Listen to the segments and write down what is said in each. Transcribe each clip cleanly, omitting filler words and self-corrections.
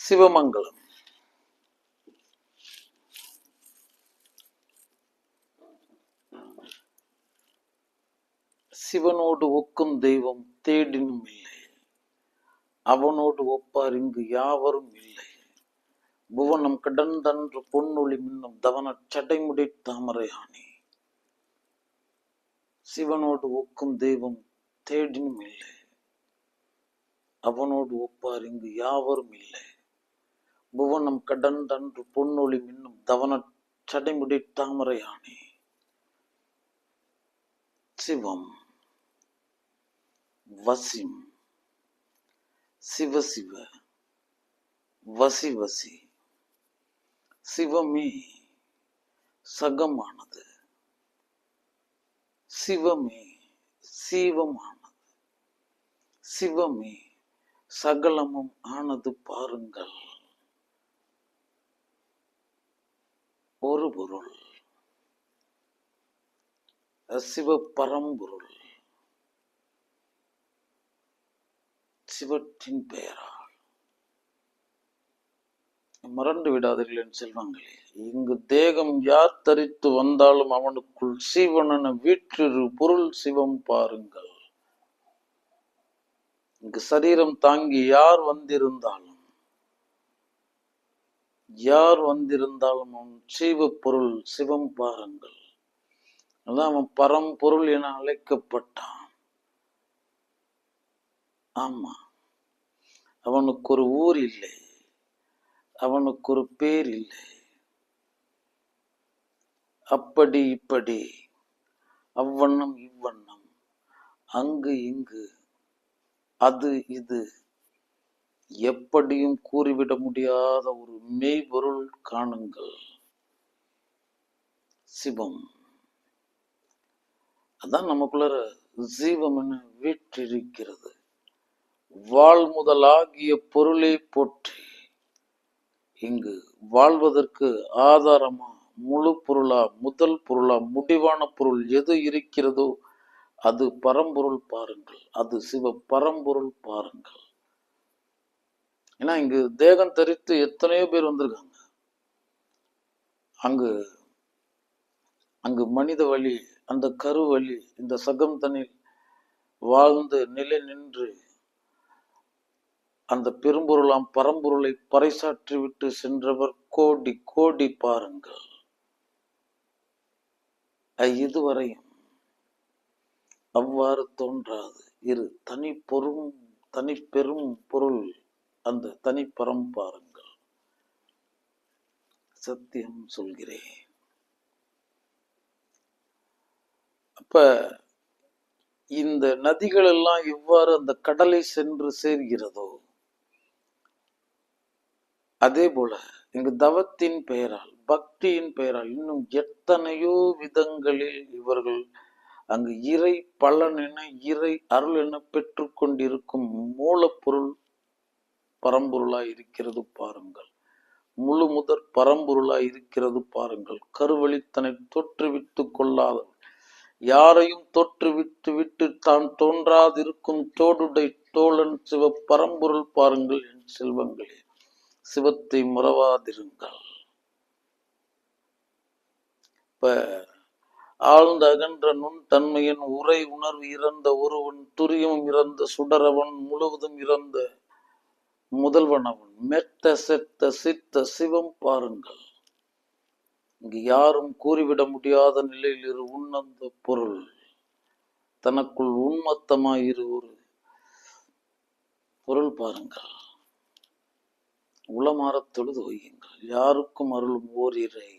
சிவமங்கலம். சிவனோடு ஒக்கும் தெய்வம் தேடினும் இல்லை, அவனோடு ஒப்பார் இங்கு யாவரும் இல்லை. புவனம் கடந்தன்று பொன்னொழி மின்னும் தவன சடைமுடி தாமரையானே. சிவனோடு ஒக்கும் தெய்வம் தேடினும் இல்லை, அவனோடு ஒப்பார் இங்கு யாவரும் இல்லை. புவனம் கடந்தன்று பொன்னொழி மின்னும் தவன சடைமுடி தாமரையானே. சிவம் வசிம், சிவ சிவ, வசி வசி. சிவமே சகமானது, சிவமே சீவமானது, சிவமே சகலமும் ஆனது பாருங்கள். ஒரு பொருள், சிவ பரம்பொருள், சிவத்தின் பெயரால். மறந்து விடாதீர்கள் என் செல்வங்களே. இங்கு தேகம் யார் தரித்து வந்தாலும் அவனுக்குள் சிவனென வீற்றிரு பொருள் சிவம் பாருங்கள். இங்கு சரீரம் தாங்கி யார் வந்திருந்தாலும் அவன் சீவ பொருள் சிவம் பாருங்கள். அதான் அவன் பரம்பொருள் என அழைக்கப்பட்டான். ஆமா, அவனுக்கு ஒரு ஊர் இல்லை, அவனுக்கு ஒரு பேர் இல்லை. அப்படி இப்படி, அவ்வண்ணம் இவ்வண்ணம், அங்கு இங்கு, அது இது, எப்படியும் கூறிவிட முடியாத ஒரு மெய்பொருள் காணுங்கள். சிவம். அதான் நமக்குள்ள ஜீவம் என வீற்றிருக்கிறது. வாழ் முதலாகிய பொருளை போற்றி இங்கு வாழ்வதற்கு ஆதாரமா முழு பொருளா, முதல் பொருளா, முடிவான பொருள் எது இருக்கிறதோ அது பரம்பொருள் பாருங்கள். அது சிவ பரம்பொருள் பாருங்கள். ஏன்னா இங்கு தேகம் தரித்து எத்தனையோ பேர் வந்திருக்காங்க. அங்கு மனித வழி, அந்த கருவழி, இந்த சகம் தனில் வாழ்ந்து நிலை நின்று அந்த பெரும்பொருளாம் பரம்பொருளை பறைசாற்றி விட்டு சென்றவர் கோடி கோடி பாருங்கள். இதுவரையும் அவ்வாறு தோன்றாது இரு தனி பெரும் பொருள், அந்த தனி பரம் பாருங்கள். சத்தியம் சொல்கிறேன். அப்ப இந்த நதிகள் எல்லாம் எவ்வாறு அந்த கடலை சென்று சேர்கிறதோ அதே போல இங்கு தவத்தின் பெயரால், பக்தியின் பெயரால் இன்னும் எத்தனையோ விதங்களில் இவர்கள் அங்கு இறை பலன் என, இறை அருள் என பெற்று கொண்டிருக்கும் மூலப்பொருள் பரம்பொருளாய் இருக்கிறது பாருங்கள். முழு முதற் பரம்பொருளாய் இருக்கிறது பாருங்கள். கருவழித்தனை தோற்றுவித்து கொள்ளாதவர், யாரையும் தோற்றுவிட்டு தான் தோன்றாதிருக்கும் தோடுடை தோழன் சிவ பரம்பொருள் பாருங்கள் என் செல்வங்களே. சிவத்தை மறவாதிருங்கள். இப்ப ஆழ்ந்த அகன்ற நுண் தன்மையின் உரை உணர்வு இறந்த ஒருவன், துரியம் இறந்த சுடரவன், முழுவதும் இறந்த முதல்வன் அவன், மெத்த செத்த சித்த சிவம் பாருங்கள். இங்கு யாரும் கூறிவிட முடியாத நிலையில் இரு உன்னந்த பொருள், தனக்குள் உன்மத்தமாயிரு ஒரு பொருள் பாருங்கள். உளமாறத் தொழுது வையுங்கள். யாருக்கும் அருளும் ஓரிரை.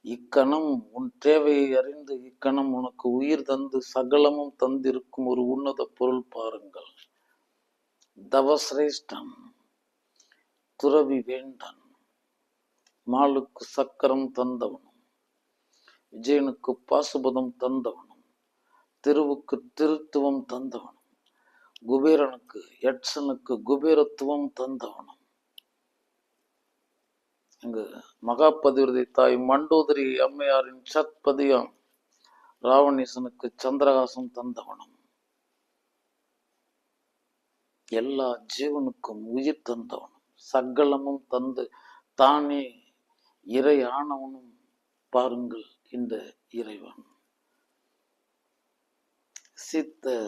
இக்கணம் உன் தேவையை அறிந்து, இக்கணம் உனக்கு உயிர் தந்து சகலமும் தந்திருக்கும் ஒரு உன்னத பொருள் பாருங்கள். தவசிரேஷ்டன், துறவி வேண்டன், மாலுக்கு சக்கரம் தந்தவனும், விஜயனுக்கு பாசுபதம் தந்தவனும், திருவுக்கு திருத்துவம் தந்தவனும், குபேரனுக்கு யட்சனுக்கு குபேரத்துவம் தந்தவனும், இங்கு மகாபதிவிரதை தாய் மண்டோதரி அம்மையாரின் சத்பதியாம் ராவணேசனுக்கு சந்திரகாசம் தந்தவனும், எல்லா ஜீவனுக்கும் உயிர் தந்தவனும், சகலமும் தந்து தானே இறை ஆனவனும் பாருங்கள். இந்த இறைவன்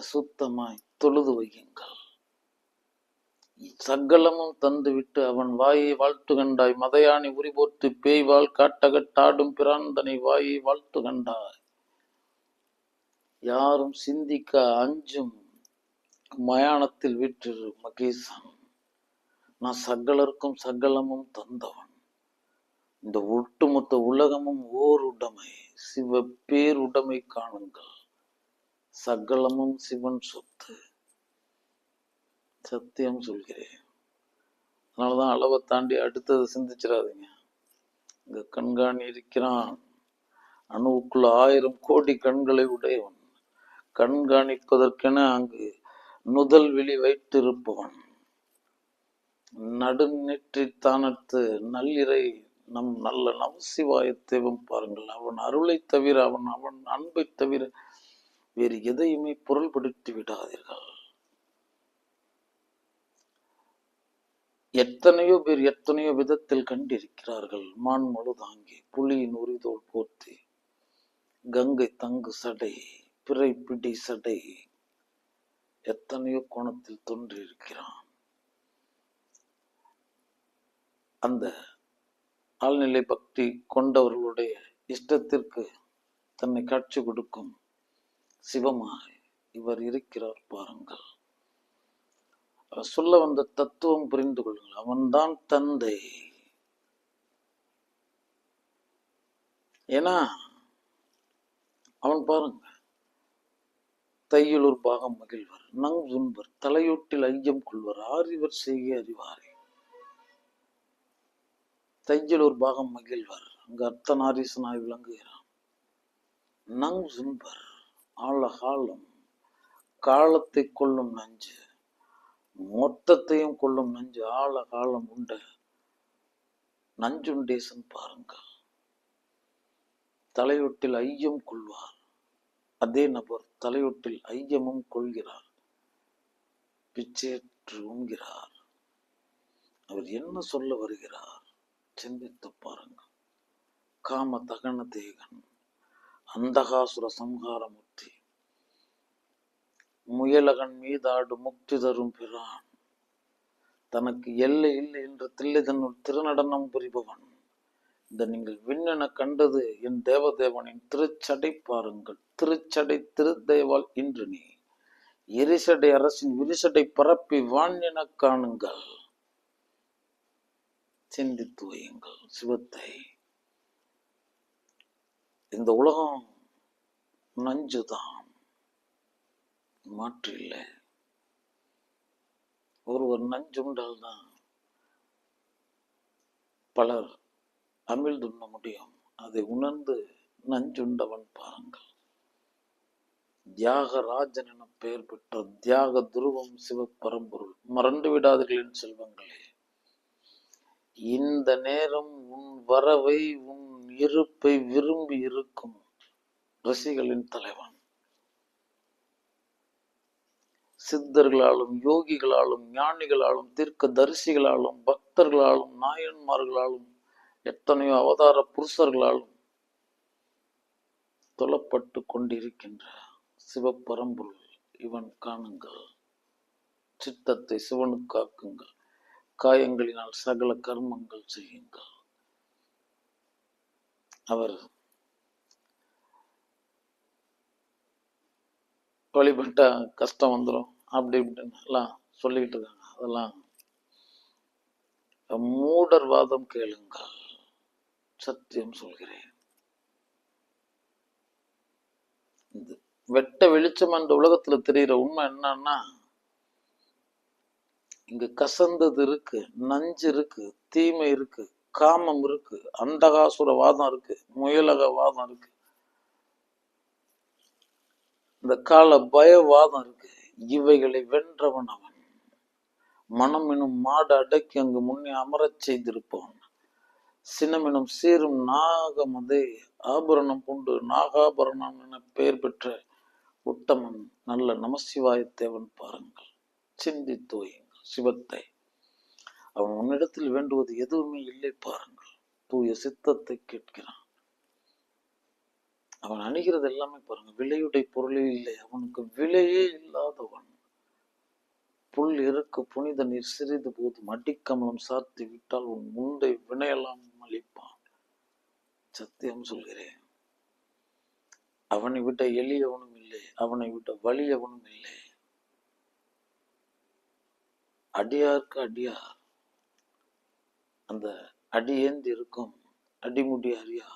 சுத்தமாய் தொழுது வையுங்கள். சகலமும் தந்துவிட்டு அவன் வாயை வாழ்த்து கண்டாய். மதையானி உரிபோர்த்து பேய்வாள் காட்டகட்டாடும் பிராந்தனை வாயை வாழ்த்து கண்டாய். யாரும் சிந்திக்க அஞ்சும் மயானத்தில் வீற்றிரு மகேசன். நான் சகலருக்கும் சகலமும் தந்தவன். இந்த ஒட்டுமொத்த உலகமும் ஓர் உடைமை, சிவ பேருடைமை காணுங்கள். சகலமும் சிவன் சொத்து. சத்தியம் சொல்கிறேன். அதனாலதான் அளவை தாண்டி அடுத்தது சிந்திச்சிடாதீங்க. இங்க கண்காணி இருக்கிறான். அணுவுக்குள்ள 1000 கோடி கண்களை உடையவன். கண்காணிப்பதற்கென அங்கு நுதல் விழி வைத்திருப்பவன். நடுநெற்றி தானத்து நல்லிறை நம் நல்ல நமசிவாய தேவம் பாருங்கள். அவன் அருளை தவிர அவன் அன்பை தவிர வேறு எதையுமே பொருள்படுத்தி விடாதீர்கள். எத்தனையோ பேர் எத்தனையோ விதத்தில் கண்டிருக்கிறார்கள். மான் மழு தாங்கி, புலியின் உரிதோல் போர்த்தி, கங்கை தங்கு சடை, பிறை பிடி சடை, எத்தனையோ கோணத்தில் தோன்றியிருக்கிறான். அந்த ஆழ்நிலை பக்தி கொண்டவர்களுடைய இஷ்டத்திற்கு தன்னை காட்சி கொடுக்கும் சிவமாய் இவர் இருக்கிறார் பாருங்கள். சொல்ல வந்த தத்துவம் புரிந்து கொள்ளுங்கள். அவன்தான் தந்தை. ஏன்னா அவன் பாருங்க, தையலூர் பாகம் மகிழ்வர் நங் உண்பர் தலையொட்டில் ஐயம் கொள்வர் ஆறிவர் செய்கை அறிவாரே. தையலூர் பாகம் மகிழ்வர் அங்கு அர்த்தநாரீசனாய் விளங்குகிறான். நங் உண்பர் ஆழகாலம், காலத்தை கொள்ளும் நஞ்சு, மொத்தத்தையும் கொள்ளும் நஞ்சு, ஆழ காலம் உண்ட நஞ்சுண்டேசன் பாருங்கள். தலையொட்டில் ஐயம் கொள்வார். அதே நபர் தலையொட்டில் ஐயமும் கொள்கிறார், பிச்சேற்று உண்கிறார். அவர் என்ன சொல்ல வருகிறார் சிந்தித்து பாருங்கள். காம தகன தேகன், அந்தகாசுர சம்ஹாரமூர்த்தி, முயலகன் மீதாடு முக்தி தரும் பிரான், தனக்கு எல்லை இல்லை என்ற தில்லை தன்னுள் திருநடனம் புரிபவன். இந்த நீங்கள் விண்ணென கண்டது என் தேவதேவனின் திருச்சடை பாருங்கள். திருச்சடை திருத்தேவால் இன்று நீ எரிசடை அரசின் விரிசடை பரப்பி வான் என காணுங்கள். சிந்தித்து வையுங்கள் சிவத்தை. இந்த உலகம் நஞ்சுதான், மாற்று இல்லை. ஒருவர் நஞ்சுண்டால் தான் பலர் அமிழ்துண்ண முடியும். அதை உணர்ந்து நஞ்சுண்டவன் பாருங்கள். தியாகராஜன் என பெயர் பெற்ற தியாக துருவம் சிவபரம்பொருள். மறந்து விடாதீர்கள் என் செல்வங்களே. இந்த நேரம் உன் வரவை உன் இருப்பை விரும்பி இருக்கும் ரிஷிகளின் தலைவன். சித்தர்களாலும் யோகிகளாலும் ஞானிகளாலும் தீர்க்க தரிசிகளாலும் பக்தர்களாலும் நாயன்மார்களாலும் எத்தனையோ அவதார புருஷர்களாலும் தொழப்பட்டு கொண்டிருக்கின்ற சிவபரம்பொருள் இவன் காணுங்கள். சித்தத்தை சிவனுக்காக்குங்கள். காயங்களினால் சகல கர்மங்கள் செய்யுங்கள். அவர் வழிபட்ட கஷ்டம் வந்துடும் அப்படி இப்படின்னு எல்லாம் சொல்லிக்கிட்டு இருக்காங்க. அதெல்லாம் மூடர்வாதம் கேளுங்கள். சத்தியம் சொல்கிறேன். வெட்ட வெளிச்சம் என்ற உலகத்துல தெரிகிற உண்மை என்னன்னா, இங்க கசந்தது இருக்கு, நஞ்சு இருக்கு, தீமை இருக்கு, காமம் இருக்கு, அந்தகாசுர வாதம் இருக்கு, முயலக வாதம் இருக்கு, இந்த கால பயவாதம் இருக்கு. இவைகளை வென்றவன் அவன். மனம் எனும் மாடு அடக்கி அங்கு முன்னே அமரச் செய்திருப்பவன். சினமெனும் சீரும் நாகமதை ஆபரணம் கொண்டு நாகாபரணம் என பெயர் பெற்ற உத்தமன் நல்ல நமசிவாய தேவன் பாருங்கள். சிந்தித்து வையுங்கள் சிவத்தை. அவன் உன்னிடத்தில் வேண்டுவது எதுவுமே இல்லை பாருங்கள். தூய சித்தத்தை கேட்கிறான். அவன் அணுகிறது எல்லாமே பாருங்க, விலையுடைய பொருளே இல்லை. அவனுக்கு விலையே இல்லாதவன். புல் இருக்கு புனித நீர் சிறிது போதும், அடிக்கமலம் சாத்தி விட்டால் உன் முந்தை வினையெல்லாம் அளிப்பான். சத்தியம் சொல்கிறேன். அவனை விட எளியவனும் இல்லை, அவனை விட வலியவனும் இல்லை. அடியாருக்கு அடியார். அந்த அடியேந்தி இருக்கும் அடிமுடி அறியா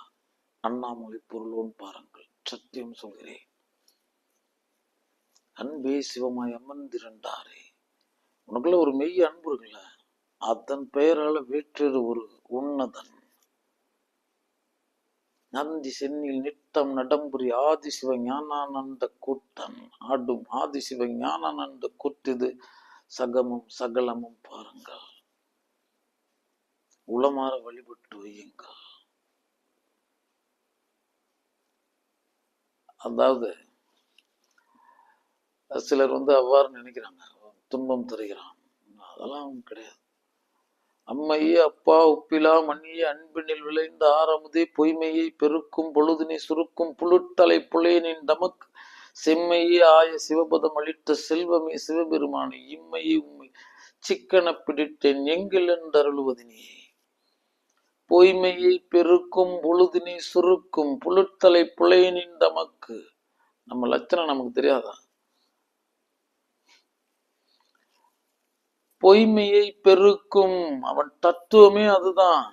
அண்ணாமலை பொருளோன் பாருங்கள். சத்தியம் சொல்கிறேன். அன்பே சிவமாய் அமர்ந்திருந்தாரே, உனக்குள்ள ஒரு மெய் அன்பு இருக்குல்ல, அதன் பெயரால வேற்றொரு ஒரு உன்னதன் நந்தி சென்னில் நித்தம் நடம்புரி ஆதிசிவ ஞானானந்த கூட்டன் ஆடும் ஆதிசிவ ஞானானந்த கூட்டிது சகமும் சகலமும் பாருங்கள். உளமாற வழிபட்டு வையுங்கள். அதாவது சிலர் அவ்வாறு நினைக்கிறாங்க, துன்பம் தருகிறான். அதெல்லாம் கிடையாது. அம்மையே அப்பா உப்பிலா மண்ணியே அன்பினில் விளைந்த ஆரமுதே பொய்மையை பெருக்கும் பொழுதினை சுருக்கும் புழுட்டலை புலையனின் தமக்கு செம்மையே ஆய சிவபதம் அளித்த செல்வமே சிவபெருமானை இம்மையை உண்மை சிக்கன பிடித்தேன் எங்கில் என்றருளுவதினே. பொய்மையை பெருக்கும் பொழுதினை சுருக்கும் புழுட்டலை புலையனின் தமக்கு. நம்ம லட்சணம் நமக்கு தெரியாதா? பொய்மையை பெருக்கும் அவன் தத்துவமே அதுதான்.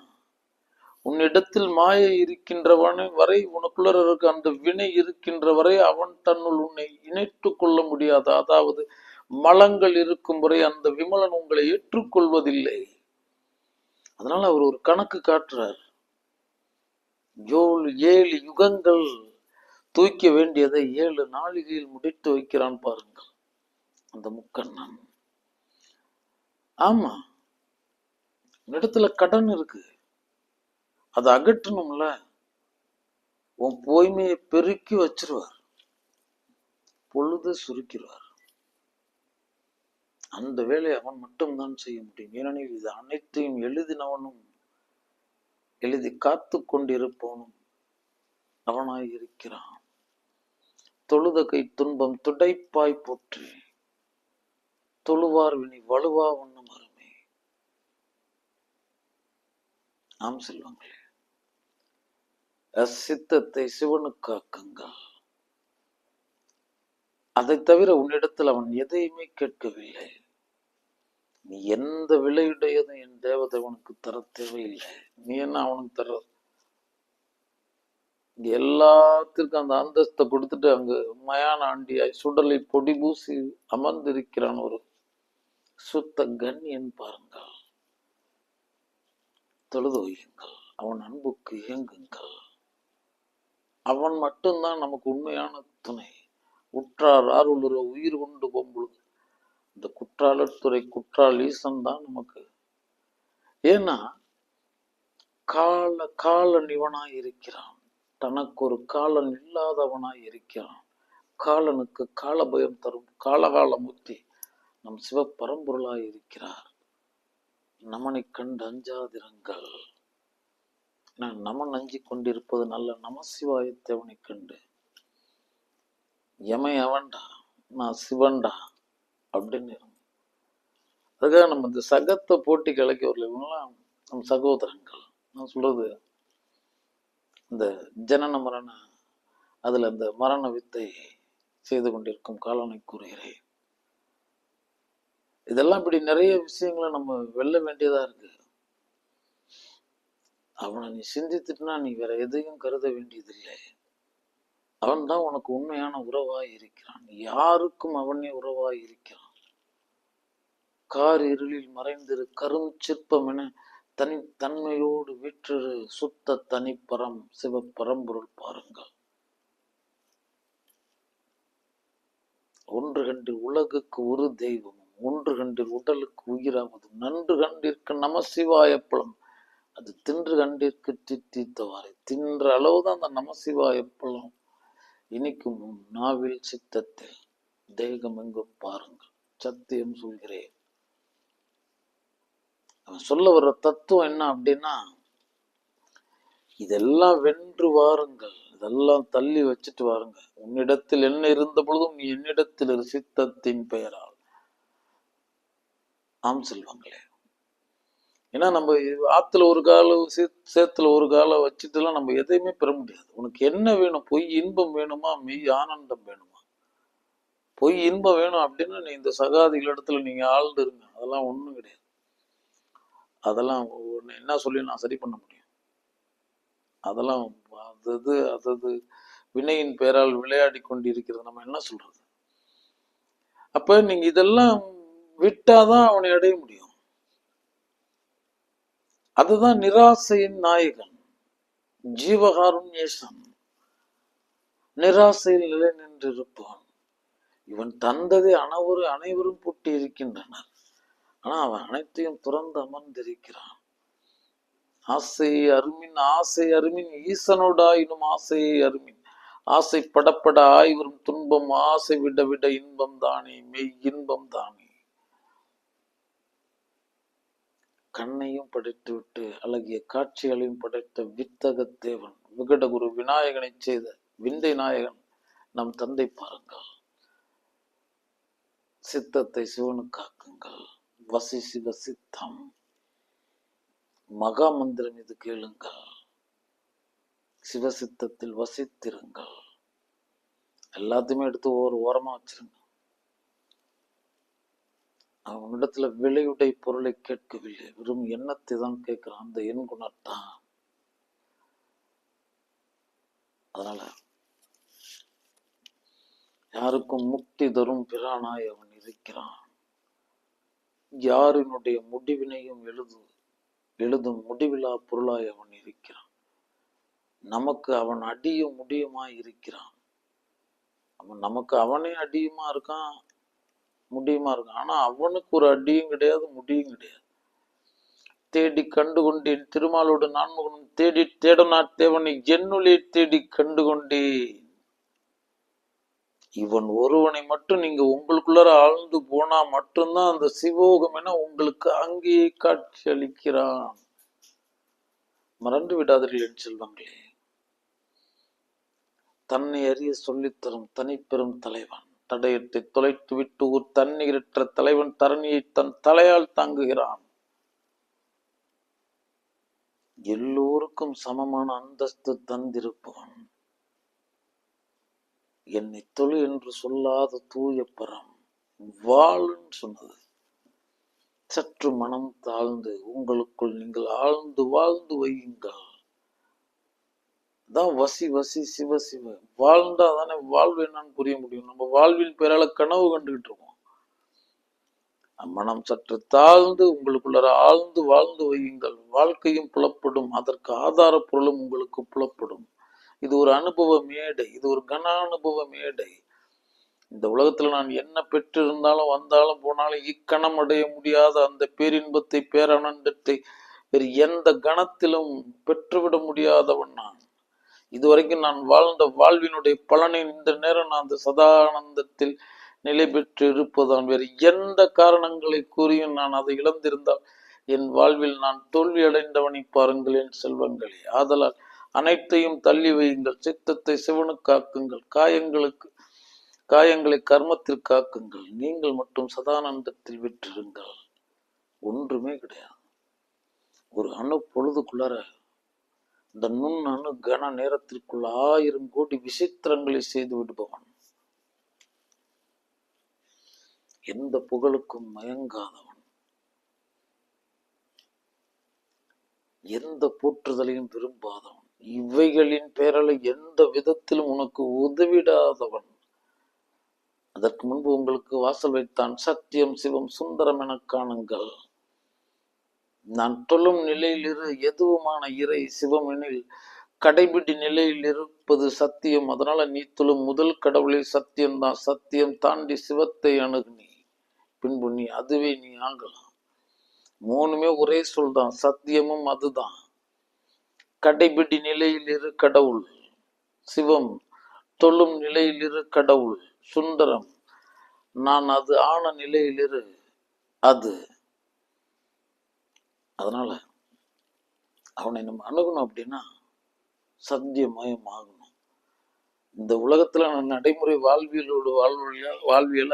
உன்னிடத்தில் மாயை இருக்கின்றவனை வரை, உனக்குள்ள இருக்க அந்த வினை இருக்கின்ற வரை அவன் தன்னுள் உன்னை இணைத்து கொள்ள முடியாது. அதாவது மலங்கள் இருக்கும் வரை அந்த விமலன் உங்களை ஏற்றுக்கொள்வதில்லை. அதனால அவர் ஒரு கணக்கு காட்டுறார். 7 யுகங்கள் தூக்க வேண்டியதை 7 நாளிகையில் முடித்து வைக்கிறான் பாருங்கள் அந்த முக்கண்ணன். ஆமா, இடத்துல கடன் இருக்கு, அதை அகற்றணும்ல. உன் பொய்மையை பெருக்கி வச்சிருவார், பொழுது சுருக்கிடுவார். அந்த வேலையை அவன் மட்டும்தான் செய்ய முடியும். ஏனெனில் இது அனைத்தையும் எழுதினவனும் எழுதி காத்து கொண்டிருப்பவனும் அவனாய் இருக்கிறான். தொழுதகை துன்பம் துடைப்பாய் போற்றி தொழுவார் வினி வலுவா ஒன்னும் அருமை. ஆம் செல்வங்களே, சித்தத்தை சிவனுக்காக்குங்கள். அதை தவிர உன்னிடத்தில் அவன் எதையுமே கேட்கவில்லை. நீ எந்த விலையுடையதும் என் தேவதேவனுக்கு தர தேவையில்லை. நீ என்ன அவனுக்கு தர? எல்லாத்திற்கும் அந்த அந்தஸ்தை கொடுத்துட்டு அங்கு மயான ஆண்டியாய் சுடலை பொடி பூசி அமர்ந்திருக்கிறான் ஒரு சுத்த கண்ணியன் பாருங்கள். தொழுது வையுங்கள், அவன் அன்புக்கு இயங்குங்கள். அவன் மட்டும்தான் நமக்கு உண்மையான துணை. உற்றார் ஆருளுற உயிர் கொண்டு போகும்பொழுது இந்த குற்றாலத்துறை குற்றால் ஈசன் தான் நமக்கு. ஏன்னா காலன் இவனாய் இருக்கிறான், தனக்கு ஒரு காலன் இல்லாதவனாய் இருக்கிறான். காலனுக்கு காலபயம் தரும் காலகால முத்தி நம் சிவபரம்பொருளாய் இருக்கிறார். நமனை கண்டு அஞ்சாதிருங்கள். நமன் அஞ்சி கொண்டிருப்பது நல்ல நமசிவாயத்தை அவனை கண்டு. எமை அவன்டா, நான் சிவன்டா அப்படின்னு. அதுக்காக நம்ம இந்த சகத்தை போட்டி கலைக்க வரல. இவங்கெல்லாம் நம் சகோதரங்கள். நான் சொல்றது இந்த ஜனன மரண அதுல அந்த மரண வித்தை செய்து கொண்டிருக்கும் காலனை கூறுகிறேன். இதெல்லாம் இப்படி நிறைய விஷயங்களை நம்ம வெல்ல வேண்டியதா இருக்கு. அவனை நீ சிந்தித்துட்டுனா நீ வேற எதையும் கருத வேண்டியதில்லை. அவன் தான் உனக்கு உண்மையான உறவாய் இருக்கிறான். யாருக்கும் அவனே உறவாய் இருக்கிறான். கார் இருளில் மறைந்திரு கரும் சிற்பம் என தனித்தன்மையோடு வீற்றிரு சுத்த தனிப்பரம் சிவப்பரம்பொருள் பாருங்கள். ஒன்று கண்டில் உலகுக்கு ஒரு தெய்வமும் ஒன்று கண்டில் உடலுக்கு உயிராவதும் நன்று கண்டிற்கு நமசிவாயப்பழம் அது தின்று கண்டிற்கு தித்தித்தவாறு. தின்ற அளவுதான் அந்த நமசிவாயப்பழம் இனிக்கும் நாவில் சித்தத்தில் தேகம் எங்கும் பாருங்கள். சத்தியம் சொல்கிறேன். சொல்ல வர்ற தத்துவம் என்ன அப்படின்னா, இதெல்லாம் வென்று வாருங்கள், இதெல்லாம் தள்ளி வச்சுட்டு வாருங்க. உன்னிடத்தில் என்ன இருந்த பொழுதும் நீ என்னிடத்தில் இரு சித்தத்தின் பெயரால். ஆம் செல்வங்களே. ஏன்னா நம்ம ஆத்துல ஒரு காலம் சேத்துல ஒரு காலம் வச்சுட்டுலாம் நம்ம எதையுமே பெற முடியாது. உனக்கு என்ன வேணும்? பொய் இன்பம் வேணுமா, மெய் ஆனந்தம் வேணுமா? பொய் இன்பம் வேணும் அப்படின்னா நீ இந்த சகாதிகள் இடத்துல நீங்க ஆழ்ந்து இருங்க. அதெல்லாம் ஒண்ணும் கிடையாது. அதெல்லாம் என்ன சொல்லி நான் சரி பண்ண முடியும்? அதெல்லாம் அதது வினையின் பெயரால் விளையாடி கொண்டிருக்கிறது. நம்ம என்ன சொல்றது? அப்ப நீங்க இதெல்லாம் விட்டாதான் அவனை அடைய முடியும். அதுதான் நிராசையின் நாயகன், ஜீவகாருண்யேசன். நிராசையில் நிலை நின்றிருப்பான். இவன் தந்ததை அனைவரும் பூட்டி இருக்கின்றனர். ஆனா அவன் அனைத்தையும் துறந்து அமர்ந்திருக்கிறான். ஆசை அருமின் ஈசனோடாயினும் ஆசையை அருமின். ஆசை படப்பட ஆய்வரும் துன்பம், ஆசை விட விட இன்பம் தானே, மெய் இன்பம் தானே. கண்ணையும் படைத்து விட்டு அழகிய காட்சிகளையும் படைத்த வித்தக தேவன், விகடகுரு விநாயகனை செய்த விந்தை நாயகன் நம் தந்தை பாருங்கள். சித்தத்தை சிவனுக்காக்குங்கள். வசி சிவ சித்தம். மகா மந்திரம் இது கேளுங்கள். சிவசித்தத்தில் வசித்திருங்கள். எல்லாத்தையுமே எடுத்து ஒரு ஓரமா வச்சிருங்க. அவனிடத்துல விலையுடை பொருளை கேட்கவில்லை, வெறும் எண்ணத்தை தான் கேட்கிறான். அந்த எண் குணத்தான். அதனால யாருக்கும் முக்தி தரும் பிரானாய் அவன் இருக்கிறான். யாரினுடைய முடிவினையும் எழுதும் முடிவிலா பொருளாய் அவன் இருக்கிறான். நமக்கு அவன் அடியும் முடியுமாய் இருக்கிறான். நமக்கு அவனே அடியுமா இருக்கான், முடியுமா இருக்கான். ஆனா அவனுக்கு ஒரு அடியும் கிடையாது, முடியும் கிடையாது. தேடி கண்டு கொண்டேன் திருமாலோடு நான்முகனும் தேடி தேடனா தேவனை என்னுள்ளே தேடி கண்டு கொண்டேன். இவன் ஒருவனை மட்டும் நீங்க உங்களுக்குள்ளார ஆழ்ந்து போனா மட்டும்தான் அந்த சிவோகம் என உங்களுக்கு அங்கேயே காட்சி அளிக்கிறான். மறந்து விடாதீர்கள் என் செல்வங்களே. தன்னை அறிய சொல்லித்தரும் தனிப்பெரும் தலைவன். தடயத்தை தொலைத்து விட்டு ஒரு தண்ணீரற்ற தலைவன் தரணியை தன் தலையால் தாங்குகிறான். எல்லோருக்கும் சமமான அந்தஸ்து தந்திருப்பவன். என்னை தொழு என்று சொல்லாத தூய பரம் வாழுன்னு சொன்னது. சற்று மனம் தாழ்ந்து உங்களுக்குள் நீங்கள் ஆழ்ந்து வாழ்ந்து வையுங்கள். தான் வசி வசி சிவ சிவ. வாழ்ந்தா தானே வாழ்வு என்னன்னு புரிய முடியும். நம்ம வாழ்வின் பேரால கனவு கண்டுகிட்டு இருக்கோம். மனம் சற்று தாழ்ந்து உங்களுக்குள்ளார ஆழ்ந்து வாழ்ந்து வையுங்கள். வாழ்க்கையும் புலப்படும், அதற்கு ஆதார பொருளும் உங்களுக்கு புலப்படும். இது ஒரு அனுபவ மேடை, இது ஒரு கன அனுபவ மேடை. இந்த உலகத்துல நான் என்ன பெற்றிருந்தாலும் வந்தாலும் போனாலும் இக்கணம் அடைய முடியாத அந்த பேரின்பத்தை பேரானந்தத்தை வேறு எந்த கணத்திலும் பெற்றுவிட முடியாதவன் நான். இதுவரைக்கும் நான் வாழ்ந்த வாழ்வினுடைய பலனை இந்த நேரம் நான் அந்த சதானந்தத்தில் நிலை பெற்று இருப்பதான். வேறு எந்த காரணங்களை கூறியும் நான் அதை இழந்திருந்தால் என் வாழ்வில் நான் தோல்வி அடைந்தவனை பாருங்கள் என் செல்வங்களே. ஆதலால் அனைத்தையும் தள்ளி வையுங்கள். சித்தத்தை சிவனுக்காக்குங்கள். காயங்களை கர்மத்தில் காக்குங்கள். நீங்கள் மட்டும் சதானந்தத்தில் விற்றிருங்கள். ஒன்றுமே கிடையாது. ஒரு அணு பொழுதுக்குள்ளார இந்த நுண் அணு கன நேரத்திற்குள் 1000 கோடி விசித்திரங்களை செய்து விடுபவன். எந்த புகழுக்கும் மயங்காதவன். எந்த போற்றுதலையும் விரும்பாதவன். இவைகளின் பேரலை எந்த விதத்திலும் உனக்கு உதவிடாதவன். அதற்கு முன்பு உங்களுக்கு வாசல் வைத்தான். சத்தியம் சிவம் சுந்தரம் என காணுங்கள். நான் தொழும் நிலையில் எதுவுமான இறை சிவம் எனில் கடைபிடி நிலையில் இருப்பது சத்தியம். அதனால நீ தொழும் முதல் கடவுளை சத்தியம்தான். சத்தியம் தாண்டி சிவத்தை அணுகு. பின்பு நீ அதுவே நீ ஆகலாம். மூணுமே ஒரே சொல் தான். சத்தியமும் அதுதான். கடைபிடி நிலையில் கடவுள் சிவம், தொழும் நிலையில் கடவுள் சுந்தரம், நான் அது ஆன நிலையில் அது. அதனால அவனை நம்ம அணுகணும் அப்படின்னா சத்தியமயம் ஆகணும். இந்த உலகத்துல நான் நடைமுறை வாழ்வியல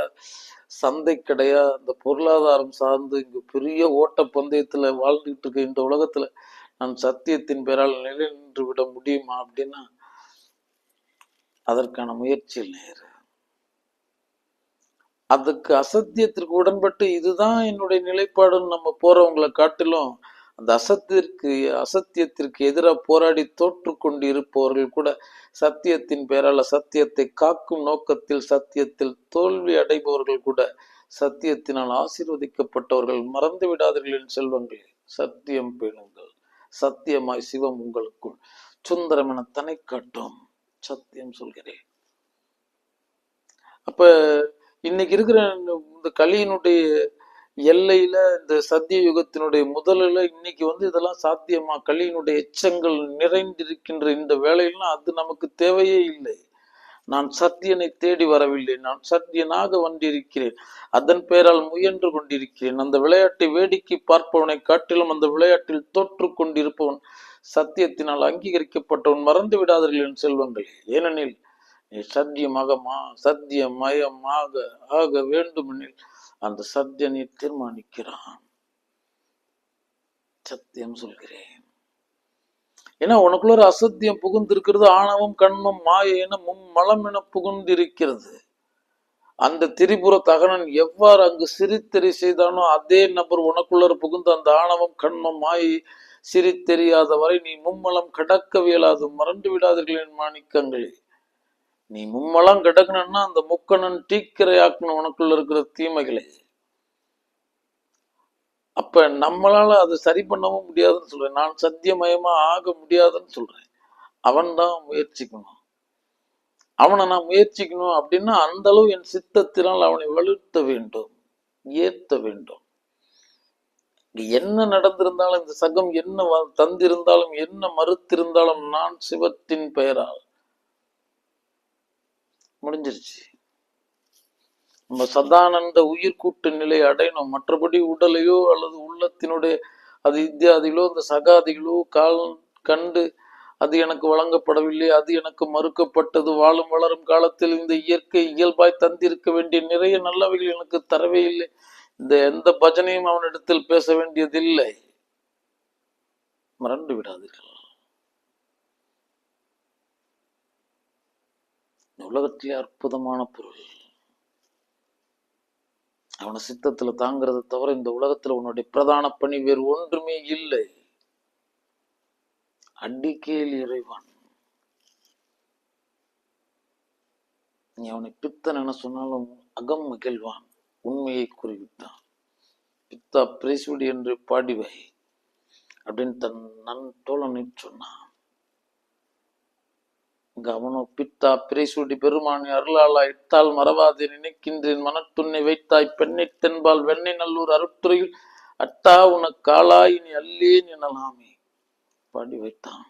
சந்தை கிடையா இந்த பொருளாதாரம் சார்ந்து இங்கு பெரிய ஓட்ட பந்தயத்துல வாழ்ந்துட்டு இருக்க இந்த உலகத்துல நான் சத்தியத்தின் பெயரால் நிலை நின்று விட முடியுமா அப்படின்னா அதற்கான முயற்சியில் நேரு. அதுக்கு அசத்தியத்திற்கு உடன்பட்டு இதுதான் என்னுடைய நிலைப்பாடுன்னு நம்ம போறவங்களை காட்டிலும் அந்த அசத்தியத்திற்கு எதிராக போராடி தோற்று கொண்டு இருப்பவர்கள் கூட சத்தியத்தின் பெயரால் சத்தியத்தை காக்கும் நோக்கத்தில் சத்தியத்தில் தோல்வி அடைபவர்கள் கூட சத்தியத்தினால் ஆசீர்வதிக்கப்பட்டவர்கள். மறந்து விடாதீர்கள் என் செல்வங்களே, சத்தியம் பேணுங்கள், சத்தியமாய் சிவம் உங்களுக்குள் சுந்தரம் என தனை காட்டும் சத்தியம் சொல்கிறேன். அப்ப இன்னைக்கு இருக்கிற இந்த கலியினுடைய எல்லையில இந்த சத்திய யுகத்தினுடைய முதலில் இன்னைக்கு இதெல்லாம் சாத்தியமா? கலியினுடைய எச்சங்கள் நிறைந்திருக்கின்ற இந்த வேலையெல்லாம் அது நமக்கு தேவையே இல்லை. நான் சத்தியனை தேடி வரவில்லை, நான் சத்தியனாக வந்திருக்கிறேன், அதன் பெயரால் முயன்று கொண்டிருக்கிறேன். அந்த விளையாட்டை வேடிக்கை பார்ப்பவனை காட்டிலும் அந்த விளையாட்டில் தோற்று கொண்டிருப்பவன் சத்தியத்தினால் அங்கீகரிக்கப்பட்டவன். மறந்து விடாதீர்கள் என் செல்வங்கள். ஏனெனில் நீ சத்தியமயமாக ஆக வேண்டுமெனில் அந்த சத்தியனை தீர்மானிக்கிறான். சத்தியம் சொல்கிறேன். ஏன்னா உனக்குள்ள ஒரு அசத்தியம் புகுந்திருக்கிறது. ஆணவம் கண்மம் மாய என மும்மலம் என புகுந்திருக்கிறது. அந்த திரிபுர தகனன் எவ்வாறு அங்கு சிரித்தெறி செய்தானோ அதே நபர் உனக்குள்ள புகுந்து அந்த ஆணவம் கண்மம் மாயை சிரித்தெரியாத வரை நீ மும்மலம் கடக்கவியலாது. மறந்து விடாதீர்கள் என் மாணிக்கங்களே. நீ மும்மலம் கிடக்கணும்னா அந்த முக்கணன் டீக்கரையாக்கணும் உனக்குள்ள இருக்கிற தீமைகளை. அப்ப நம்மளால அதை சரி பண்ணவும் முடியாதுன்னு சொல்றேன். நான் சத்தியமயமா ஆக முடியாதுன்னு சொல்றேன். அவன் தான் முயற்சிக்கணும். அவனை நான் முயற்சிக்கணும் அப்படின்னா அந்த அளவு என் சித்தத்தினால் அவனை வலுத்த வேண்டும், ஏத்த வேண்டும். என்ன நடந்திருந்தாலும் இந்த சகம் என்ன தந்திருந்தாலும் என்ன மறுத்திருந்தாலும் நான் சிவத்தின் பெயரால் முடிஞ்சிருச்சு. நம்ம சதானந்த உயிர் கூட்டு நிலை அடையணும். மற்றபடி உடலையோ அல்லது உள்ளத்தினுடைய அது இத்தியாதிகளோ இந்த சகாதிகளோ கண்டு அது எனக்கு வழங்கப்படவில்லை, அது எனக்கு மறுக்கப்பட்டது, வாழும் வளரும் காலத்தில் இந்த இயற்கை இயல்பாய் தந்திருக்க வேண்டிய நிறைய நல்லவைகள் எனக்கு தரவே இல்லை, இந்த எந்த பஜனையும் அவனிடத்தில் பேச வேண்டியதில்லை. மறந்து விடாதீர்கள். உலகத்திலே அற்புதமான பொருள் அவனை சித்தத்துல தாங்கிறத தவிர இந்த உலகத்துல உன்னுடைய பிரதான பணி வேறு ஒன்றுமே இல்லை. அடிக்கேல் இறைவன். நீ அவனை பித்தன் என சொன்னாலும் அகம் மகிழ்வான். உண்மையை குறிவிட்டான். பித்தா பிரேசுடி என்று பாடிவை அப்படின்னு தன் தோழனை சொன்னான். இங்க அவனோ பித்தா பிரேசுடி பெருமானி அருளாளா இட்டால் மறவாது நினைக்கின்றேன் மனத்துன்னை வைத்தாய் பெண்ணை தென்பால் வெண்ணை நல்லூர் அருட்டுறையில் அட்டா உனக்கு ஆளாய் நீ அல்லேன் எனலாமே பாடி வைத்தான்.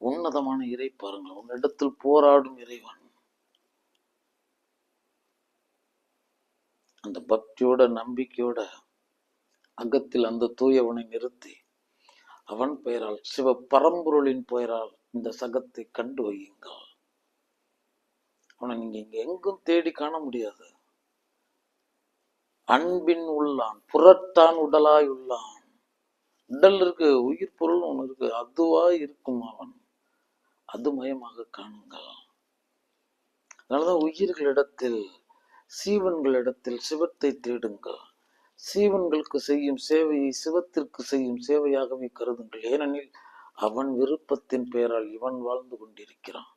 உன்னதமான இறை பாருங்கள். உன்னிடத்தில் போராடும் இறைவன். அந்த பக்தியோட நம்பிக்கையோட அகத்தில் அந்த தூயவனை நிறுத்தி அவன் பெயரால் சிவ பரம்பொருளின் பெயரால் இந்த சகத்தை கண்டு வையுங்கள். அவனை நீங்க இங்க எங்கும் தேடி காண முடியாது. அன்பின் உள்ளான், புறத்தான் உடலாய் உள்ளான். உடல் இருக்கு, உயிர் பொருள் ஒண்ணு இருக்கு, அதுவா இருக்கும் அவன். அது மயமாக காணுங்கள். அதனாலதான் உயிர்களிடத்தில் சீவன்களிடத்தில் சிவத்தை தேடுங்கள். சீவன்களுக்கு செய்யும் சேவையை சிவத்திற்கு செய்யும் சேவையாகவே கருதுங்கள். ஏனெனில் அவன் விருப்பத்தின் பெயரால் இவன் வாழ்ந்து கொண்டிருக்கிறான்.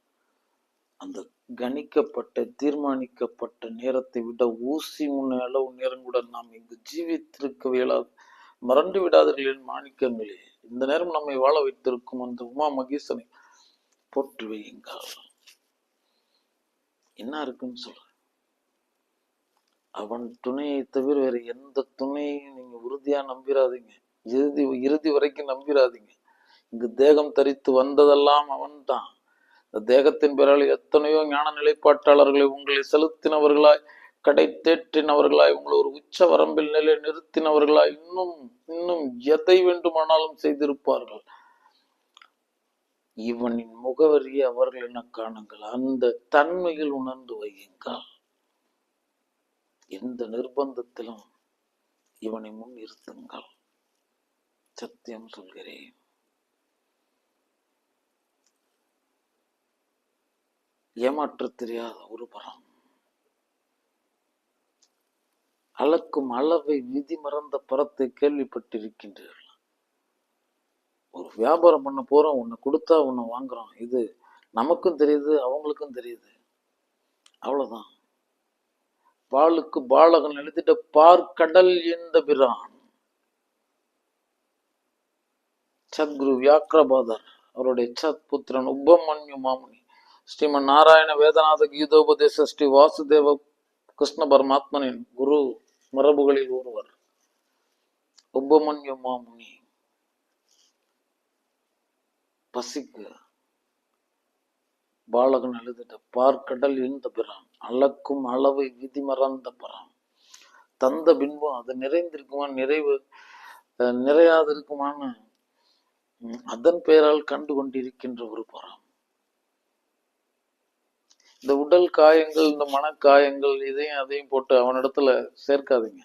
அந்த கணிக்கப்பட்ட தீர்மானிக்கப்பட்ட நேரத்தை விட ஊசி முன்ன அளவு நேரம் கூட நாம் இங்கு ஜீவித்திருக்க இயலாது. மறந்து விடாதீர்கள் மாணிக்கங்களே. இந்த நேரம் நம்மை வாழ வைத்திருக்கும் அந்த உமா மகேசனை போற்றி வையுங்கள். என்ன இருக்குன்னு சொல்ற? அவன் துணையை தவிர வேற எந்த துணையும் நீங்க உறுதியா நம்பிராதீங்க. இறுதி வரைக்கும் நம்பிராதீங்க. இங்கு தேகம் தரித்து வந்ததெல்லாம் அவன்தான். இந்த தேகத்தின் பெயரால் எத்தனையோ ஞான நிலைப்பாட்டாளர்களை உங்களை செலுத்தினவர்களாய் கடை தேற்றினவர்களாய், உங்களை ஒரு உச்ச வரம்பில் நிலை நிறுத்தினவர்களாய் இன்னும் இன்னும் எதை வேண்டுமானாலும் செய்திருப்பார்கள். இவனின் முகவரியை அவர்கள் என காணுங்கள். அந்த தன்மையில் உணர்ந்து வையுங்கள். எந்த நிர்பந்தத்திலும் இவனை முன் நிறுத்துங்கள். சத்தியம் சொல்கிறேன். ஏமாற்ற தெரியாத ஒரு பரம், அளக்கும் அளவை விதி மறந்த பரத்தை கேள்விப்பட்டிருக்கின்றீர்கள். ஒரு வியாபாரம் பண்ண போறோம், உன்னை கொடுத்தா உன்னை வாங்குறோம். இது நமக்கும் தெரியுது, அவங்களுக்கும் தெரியுது. அவ்வளவுதான். பாலுக்கு பாலகன் எழுதிட்ட பார்க்கடல் எந்த பிரான். சத்குரு வியாக்கிரபாதர் அவருடைய சத் புத்திரன் உபமன்யு மாமுனி, ஸ்ரீமன் நாராயண வேதநாத கீதோபதேச ஸ்ரீ வாசுதேவ கிருஷ்ண பரமாத்மனின் குரு மரபுகளில் ஒருவர் உபமன்யு மாமுனி. பசிக்கு பாலகன் எழுதிட்ட பார்க்கடல் இந்த பிரான், அளக்கும் அளவை விதி மறந்த பரான். தந்த பின்பும் அது நிறைந்திருக்குமா, நிறையாது இருக்குமான்னு அதன் பெயரால் கண்டு கொண்டிருக்கின்ற ஒரு பரம். இந்த உடல் காயங்கள், இந்த மனக்காயங்கள், இதையும் அதையும் போட்டு அவனிடத்துல சேர்க்காதீங்க.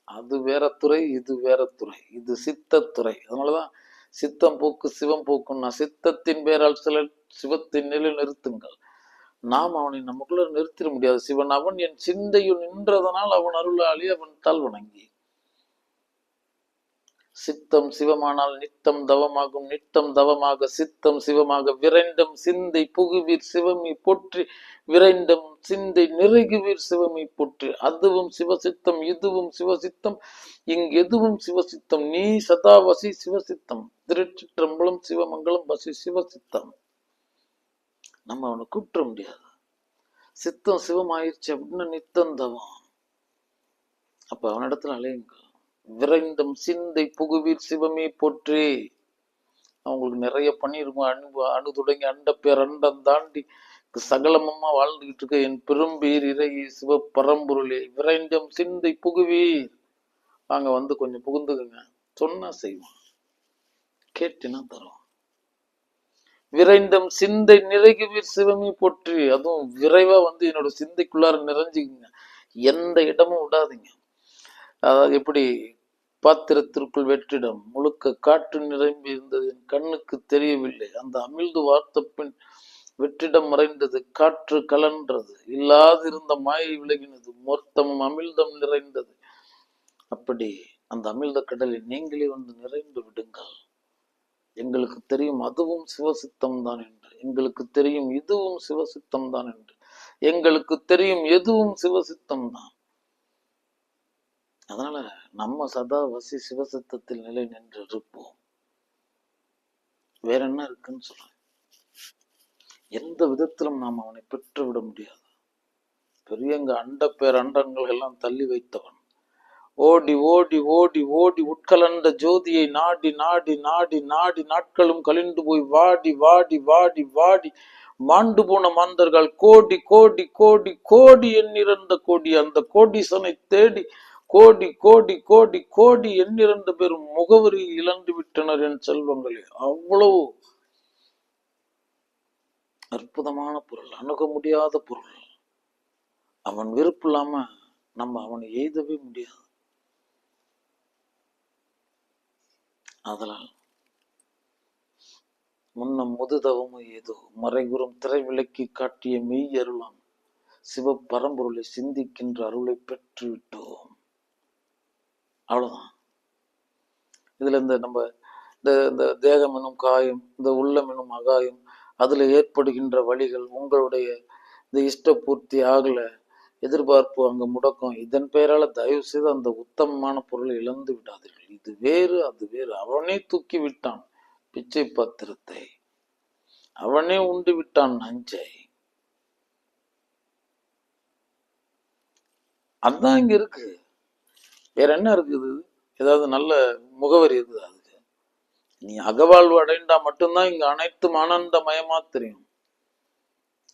அது வேற துறை, இது வேற துறை. இது சித்தத்துறை. அதனாலதான் சித்தம் போக்கு சிவம் போக்குன்னா, சித்தத்தின் பேரால் சிலர் சிவத்தின் நிலை நிறுத்துங்கள். நாம் அவனை நமக்குள்ள நிறுத்திட முடியாது. சிவன் அவன் என் சிந்தையில் நின்றதனால் அவன் அருளாளி, அவன் தால் வணங்கி. சித்தம் சிவமானால் நித்தம் தவமாகும், நித்தம் தவமாக சித்தம் சிவமாக. விரைண்டும் சிந்தை புகுவீர் சிவமி போற்றி, விரைண்டும் சிந்தை நிறைகுவீர் சிவமி போற்றி. அதுவும் சிவசித்தம், இதுவும் சிவசித்தம், இங்கெதுவும் சிவசித்தம். நீ சதா வசி சிவசித்தம். திருச்சிற்றம்பலம் சிவமங்கலம் வசி சிவசித்தம். நம்ம அவனை கூப்பிட முடியாது. சித்தம் சிவம் ஆயிடுச்சு அப்படின்னு நித்தம் தவம். அப்ப அவனிடத்துல அலையுங்கள். விரைந்தும் சிந்தை புகுவீர் சிவமே போற்றி. அவங்களுக்கு நிறைய பண்ணியிருக்கும். அணு தொடங்கி அண்ட பேர் அண்டம் தாண்டி சகலமமா வாழ்ந்துகிட்டு இருக்க என் பெரும்பீர் இறையே சிவ பரம்பொருளே, விரைந்தும் சிந்தை புகுவீர். வாங்க வந்து கொஞ்சம் புகுந்துக்குங்க. சொன்னா செய்வோம், கேட்டினா தரும். விரைந்தும் சிந்தை நிறைகுவீர் சிவமே போற்றி. அதுவும் விரைவா வந்து என்னோட சிந்தைக்குள்ளார நிறைஞ்சுக்குங்க. எந்த இடமும் விடாதீங்க. அதாவது எப்படி பாத்திரத்திற்குள் வெற்றிடம் முழுக்க காற்று நிரம்பி இருந்தது, என் கண்ணுக்கு தெரியவில்லை. அந்த அமிழ்து வார்த்த பின் வெற்றிடம் மறைந்தது, காற்று கலன்றது, இல்லாதிருந்த மாயை விலகினது, மொத்தமும் அமிழ்தம் நிறைந்தது. அப்படி அந்த அமிழ்த கடலில் நீங்களே வந்து நிறைந்து விடுங்கள். எங்களுக்கு தெரியும் அதுவும் சிவசித்தம் தான் என்று, எங்களுக்கு தெரியும் இதுவும் சிவசித்தம் தான் என்று, எங்களுக்கு தெரியும் எதுவும் சிவசித்தம் தான். அதனால நம்ம சதா வசி சிவசித்தத்தில் நிலை நின்று இருப்போம். வேற என்ன இருக்குன்னு சொல்றேன். எந்த விதத்திலும் நாம் அவனை பெற்று விட முடியாது. பெரியங்க அண்ட பேர் அண்டங்கள் எல்லாம் தள்ளி வைத்தவன். ஓடி ஓடி ஓடி ஓடி உட்கலண்ட ஜோதியை நாடி நாடி நாடி நாடி நாட்களும் கழிந்து போய் வாடி வாடி வாடி வாடி மாண்டு போன மாந்தர்கள் கோடி கோடி கோடி கோடி எண்ணிறந்த கோடி. அந்த கோடீசனை தேடி கோடி கோடி கோடி கோடி எண்ணிறந்த பேரும் முகவரி இழந்து விட்டனர் என் செல்வங்களே. அவ்வளவு அற்புதமான பொருள், அணுக முடியாத பொருள். அவன் விருப்பம் இல்லாம நம்ம அவனை எய்தவே முடியாது. அதனால் முன்னம் முதுதவமும் ஏதோ மறைகுறும் திரை விளக்கி காட்டிய மெய் அருளாம் சிவ பரம்பொருளை சிந்திக்கின்ற அருளை பெற்று விட்டோம். அவ்வளவுதான். இதுல இந்த நம்ம இந்த தேகம் எனும் காயம், இந்த உள்ளம் எனும் அகாயம், அதுல ஏற்படுகின்ற வழிகள், உங்களுடைய இந்த இஷ்ட பூர்த்தி ஆகல, எதிர்பார்ப்பு அங்க முடக்கம், இதன் பெயரால தயவு செய்து அந்த உத்தமமான பொருளை இழந்து விடாதீர்கள். இது வேறு அது வேறு. அவனே தூக்கி விட்டான் பிச்சை பாத்திரத்தை, அவனே உண்டு விட்டான் நஞ்சை. அதுதான் இங்க இருக்கு. வேற என்ன இருக்குது? ஏதாவது நல்ல முகவரி இருக்குது அதுக்கு? நீ அகவாழ்வு அடைந்தா மட்டும்தான் இங்க அனைத்தும் ஆனந்தமயமா தெரியும்.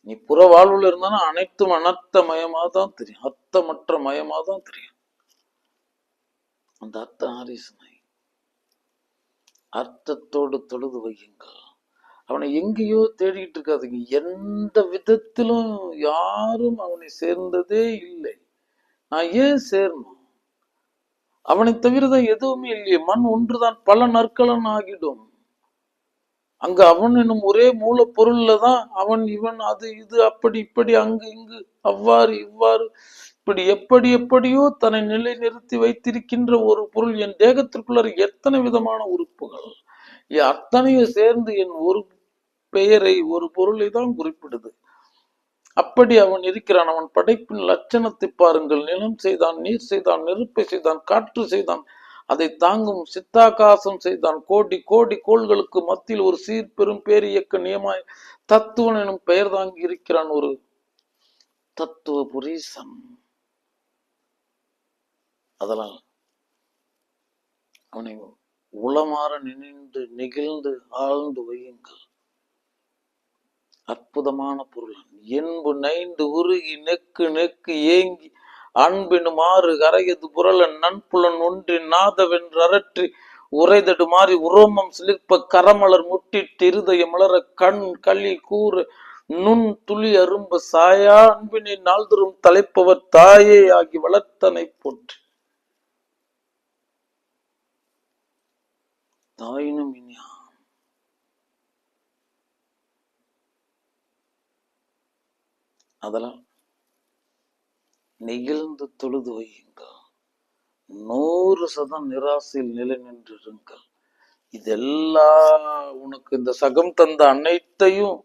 நீ புற வாழ்வுல இருந்தாலும் அனைத்தும் அனர்த்த மயமா தான் தெரியும், அர்த்தமற்ற மயமா தான் தெரியும். அந்த அர்த்தம் ஆரீசனை அர்த்தத்தோடு தொழுது வையுங்கள். அவனை எங்கேயோ தேடிட்டு இருக்காதுங்க. எந்த விதத்திலும் யாரும் அவனை சேர்ந்ததே இல்லை. நான் ஏன் சேரணும்? அவனை தவிரதான் எதுவுமே இல்லையே. மண் ஒன்றுதான் பல நற்களன் ஆகிடும். அங்க அவன் என்னும் ஒரே மூலப்பொருள்ல தான் அவன் இவன் அது இது அப்படி இப்படி அங்கு இங்கு அவ்வாறு இவ்வாறு இப்படி எப்படி எப்படியோ தன்னை நிலை நிறுத்தி வைத்திருக்கின்ற ஒரு பொருள். என் தேகத்திற்குள்ள எத்தனை விதமான உறுப்புகள் அத்தனையும் சேர்ந்து என் ஒரு பெயரை ஒரு பொருளை தான் குறிப்பிடுது. அப்படி அவன் இருக்கிறான். அவன் படைப்பின் லட்சணத்தை பாருங்கள். நிலம் செய்தான், நீர் செய்தான், நெருப்பை செய்தான், காற்று செய்தான், அதை தாங்கும் சித்தாகாசம் செய்தான். கோடி கோடி கோள்களுக்கு மத்தியில் ஒரு சீர்பெரும் பேரியக்க நியமாய் தத்துவன் எனும் பெயர் தாங்கி இருக்கிறான் ஒரு தத்துவ புரீசன். அதனால் அவனை உளமாற நினைந்து நெகிழ்ந்து ஆழ்ந்து வையுங்கள். அற்புதமான பொருள். என்பு நைந்து உருகி நெக்கு நெக்கு ஏங்கி அன்பினுமாறு கரையது புரளன் நன்புலன் ஒன்றின் நாதவென்று அரற்றி உரைதடு மாறி உரோமம் சிலிர்ப்ப கரமலர் முட்டிட்டு இருதய மலர கண் களி கூறு நுண் துளி அரும்ப சாயா அன்பினை நாள்தரும் தலைப்பவர் தாயே ஆகி வளர்த்தனை போற்று. தாயினும் இனியா அதெல்லாம் நெகிழ்ந்து தொழுது வையுங்கள். 100% நிராசையில் நிலை நின்றிருங்கள். இதெல்லாம் உனக்கு இந்த சகம் தந்த அனைத்தையும்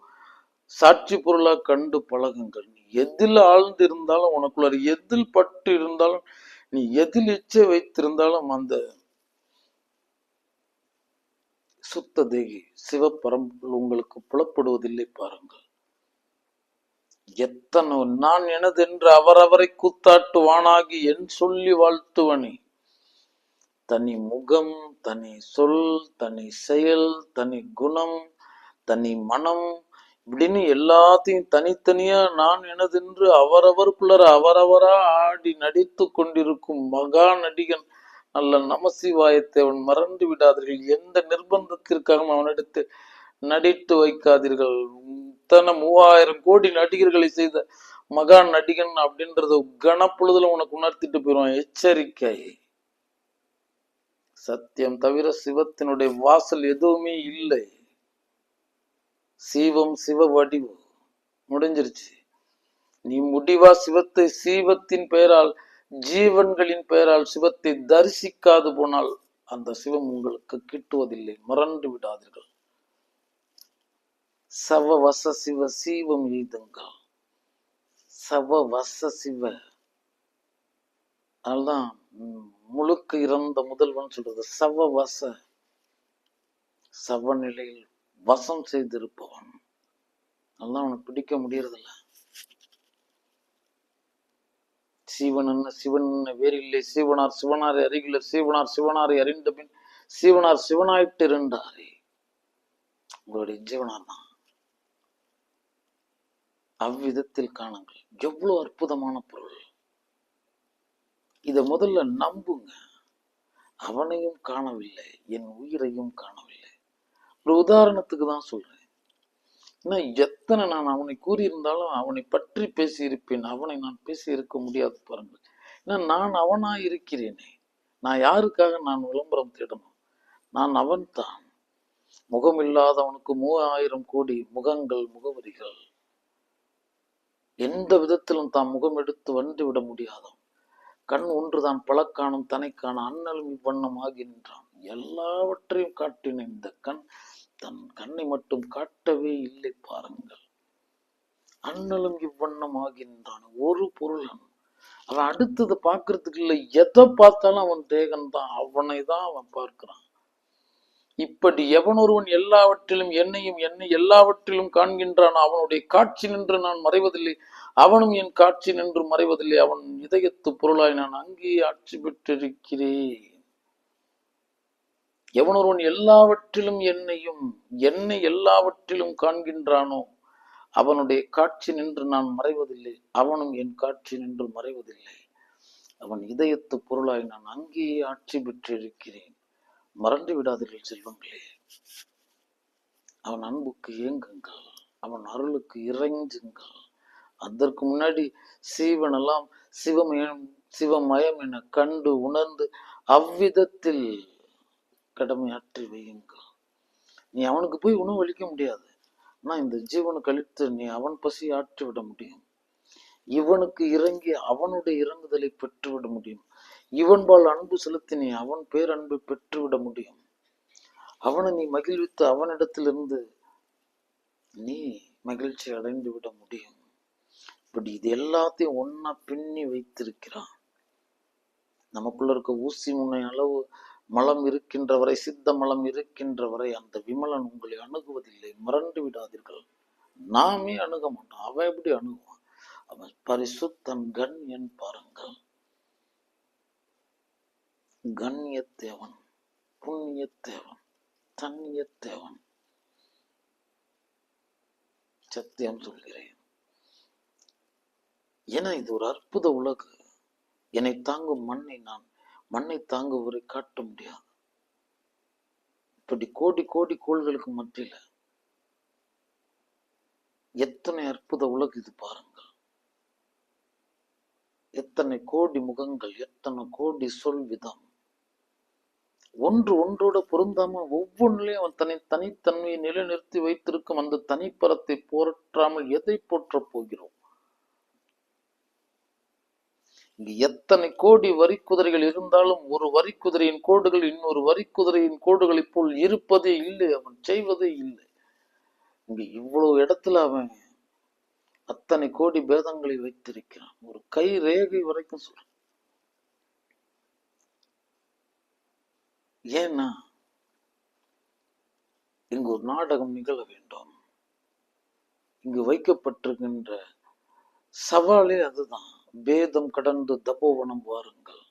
சாட்சி பொருளா கண்டு பழகுங்கள். நீ எதில் ஆழ்ந்து இருந்தாலும், உனக்குள்ள எதில் பட்டு இருந்தாலும், நீ எதில் இச்சை வைத்திருந்தாலும் அந்த சுத்த தேகி சிவபரம்பொருள் உங்களுக்கு புலப்படுவதில்லை. பாருங்கள். எத்தனை நான் எனதென்று அவரவரை கூத்தாட்டுவானாகி என் சொல்லி வாழ்த்துவனே. தனி முகம், தனி சொல், தனி செயல், தனி குணம், தனி மனம், இப்படின்னு எல்லாத்தையும் தனித்தனியா நான் எனதென்று அவரவருக்குள்ளர அவரவரா ஆடி நடித்து கொண்டிருக்கும் மகா நடிகன் நல்ல நமசிவாயத்தை அவன் மறந்து விடாதீர்கள். எந்த நிர்பந்தத்திற்காக அவனிடத்து நடித்து வைக்காதீர்கள். இத்தனை 3000 கோடி நடிகர்களை செய்த மகா நடிகன் அப்படின்றத கனப்பொழுதுல உனக்கு உணர்த்திட்டு போயிடுவான். எச்சரிக்கை. சத்தியம் தவிர சிவத்தினுடைய வாசல் எதுவுமே இல்லை. சீவம் சிவ வடிவு முடிஞ்சிருச்சு. நீ முடிவா சிவத்தை சீவத்தின் பெயரால் ஜீவன்களின் பெயரால் சிவத்தை தரிசிக்காது போனால் அந்த சிவம் உங்களுக்கு கிட்டுவதில்லை. மறந்து விடாதீர்கள். சவ வச சிவ சீவம் எய்துங்கள். சவ வச சிவ. அதனால்தான் முழுக்க இறந்த முதல்வன் சொல்றது சவ வச. சவநிலையில் வசம் செய்திருப்பவன். அதெல்லாம் அவனுக்கு பிடிக்க முடியறதில்ல. சீவன் என்ன சிவன் என்ன வேறில்லை. சீவனார் சிவனாரை அறிகில. சீவனார் சிவனாரை அறிந்த பின் சீவனார் சிவனாயிட்டு இருந்தாரே. உங்களுடைய ஜீவனார் தான். அவ்விதத்தில் காணுங்கள். எவ்வளவு அற்புதமான பொருள். இத முதல்ல நம்புங்க. அவனையும் காணவில்லை, என் உயிரையும் காணவில்லை. ஒரு உதாரணத்துக்கு தான் சொல்றேன். எத்தனை நான் அவனை கூறியிருந்தாலும் அவனை பற்றி பேசியிருப்பேன். அவனை நான் பேசி இருக்க முடியாது. பாருங்கள். ஏன்னா நான் அவனாய் இருக்கிறேனே. நான் யாருக்காக நான் விளம்பரம் தேடணும்? நான் அவன் தான். முகம் இல்லாதவனுக்கு 3000 கோடி முகங்கள், முகவரிகள். எந்த விதத்திலும் தான் முகம் எடுத்து வந்து விட முடியாதவன். கண் ஒன்றுதான் பழக்காணும் தனைக்கான அண்ணலும் இவ்வண்ணம் ஆகி நின்றான். எல்லாவற்றையும் காட்டின இந்த கண் தன் கண்ணை மட்டும் காட்டவே இல்லை. பாருங்கள். அண்ணலும் இவ்வண்ணம் ஆகின்றான். ஒரு பொருளன். அவன் அடுத்தது பார்க்கறதுக்கு இல்லை. எதை பார்த்தாலும் அவன் தேகன் தான். அவனை தான் அவன் பார்க்கிறான். இப்படி எவன் ஒருவன் எல்லாவற்றிலும் என்னையும் என்னை எல்லாவற்றிலும் காண்கின்றான். அவனுடைய காட்சி நின்று நான் மறைவதில்லை. அவனும் என் காட்சி நின்று மறைவதில்லை. அவன் இதயத்து பொருளாய் நான் அங்கே ஆட்சி பெற்றிருக்கிறேன். எவன் ஒருவன் எல்லாவற்றிலும் என்னையும் என்னை எல்லாவற்றிலும் காண்கின்றானோ அவனுடைய காட்சி நின்று நான் மறைவதில்லை, அவனும் என் காட்சி நின்று மறைவதில்லை. அவன் இதயத்து பொருளாய் நான் அங்கேயே ஆட்சி பெற்றிருக்கிறேன். மறந்து விடாதீர்கள் செல்வங்களே. அவன் அன்புக்கு ஏங்குங்கள், அவன் அருளுக்கு இறைஞ்சுங்கள். அதற்கு முன்னாடி சீவனெல்லாம் சிவமயம் என கண்டு உணர்ந்து அவ்விதத்தில் கடமையாற்றி வையுங்கள். நீ அவனுக்கு போய் உணவு அளிக்க முடியாது, ஆனா இந்த ஜீவனுக்கு அளித்து நீ அவன் பசி ஆற்றி விட முடியும். இவனுக்கு இறங்கி அவனுடைய இறங்குதலை பெற்றுவிட முடியும். இவன்பால் அன்பு செலுத்தி நீ அவன் பேரன்பை பெற்றுவிட முடியும். அவனை நீ மகிழ்வித்து அவனிடத்திலிருந்து நீ மகிழ்ச்சி அடைந்து விட முடியும். இப்படி இது எல்லாத்தையும் ஒன்னா பின்னி வைத்திருக்கிறான். நமக்குள்ள இருக்க ஊசி முனை அளவு மலம் இருக்கின்ற வரை, சித்த மலம் இருக்கின்ற வரை அந்த விமலன் உங்களை அணுகுவதில்லை. மறந்து விடாதீர்கள். நாமே அணுக மாட்டோம், அவன் எப்படி அணுகுவான்? அவன் பரிசுத்தன், கண்யன் பாருங்கள். கண்ணியத்தேவன், புண்ணியத்தேவன், தண்ணியத்தேவன். சத்தியம் சொல்கிறேன். ஏன்னா இது ஒரு அற்புத உலகு. என்னை தாங்கும் மண்ணை தாங்குவரை காட்ட முடியாது. இப்படி கோடி கோடி கோள்களுக்கு மத்தியில எத்தனை அற்புத உலகு இது பாருங்கள். எத்தனை கோடி முகங்கள், எத்தனை கோடி சொல் விதம். ஒன்று ஒன்றோட பொருந்தாம ஒவ்வொன்றிலையும் அவன் தனித்தன்மையை நிலைநிறுத்தி வைத்திருக்கும் அந்த தனிப்பரத்தை போற்றாமல் எதை போற்ற போகிறோம்? இங்கு எத்தனை கோடி வரிக்குதிரைகள் இருந்தாலும் ஒரு வரிக்குதிரையின் கோடுகள் இன்னொரு வரிக்குதிரையின் கோடுகளை போல் இருப்பதே இல்லை, அவன் செய்வதே இல்லை. இங்கு இவ்வளவு இடத்துல அவன் அத்தனை கோடி பேதங்களை வைத்திருக்கிறான். ஒரு கை ரேகை வரைக்கும் சொல்ற. ஏன்னா இங்கு ஒரு நாடகம் நிகழ வேண்டும். இங்கு வைக்கப்பட்டிருக்கின்ற சவாலே அதுதான். பேதம் கடந்து தபோவனம் வாருங்கள்,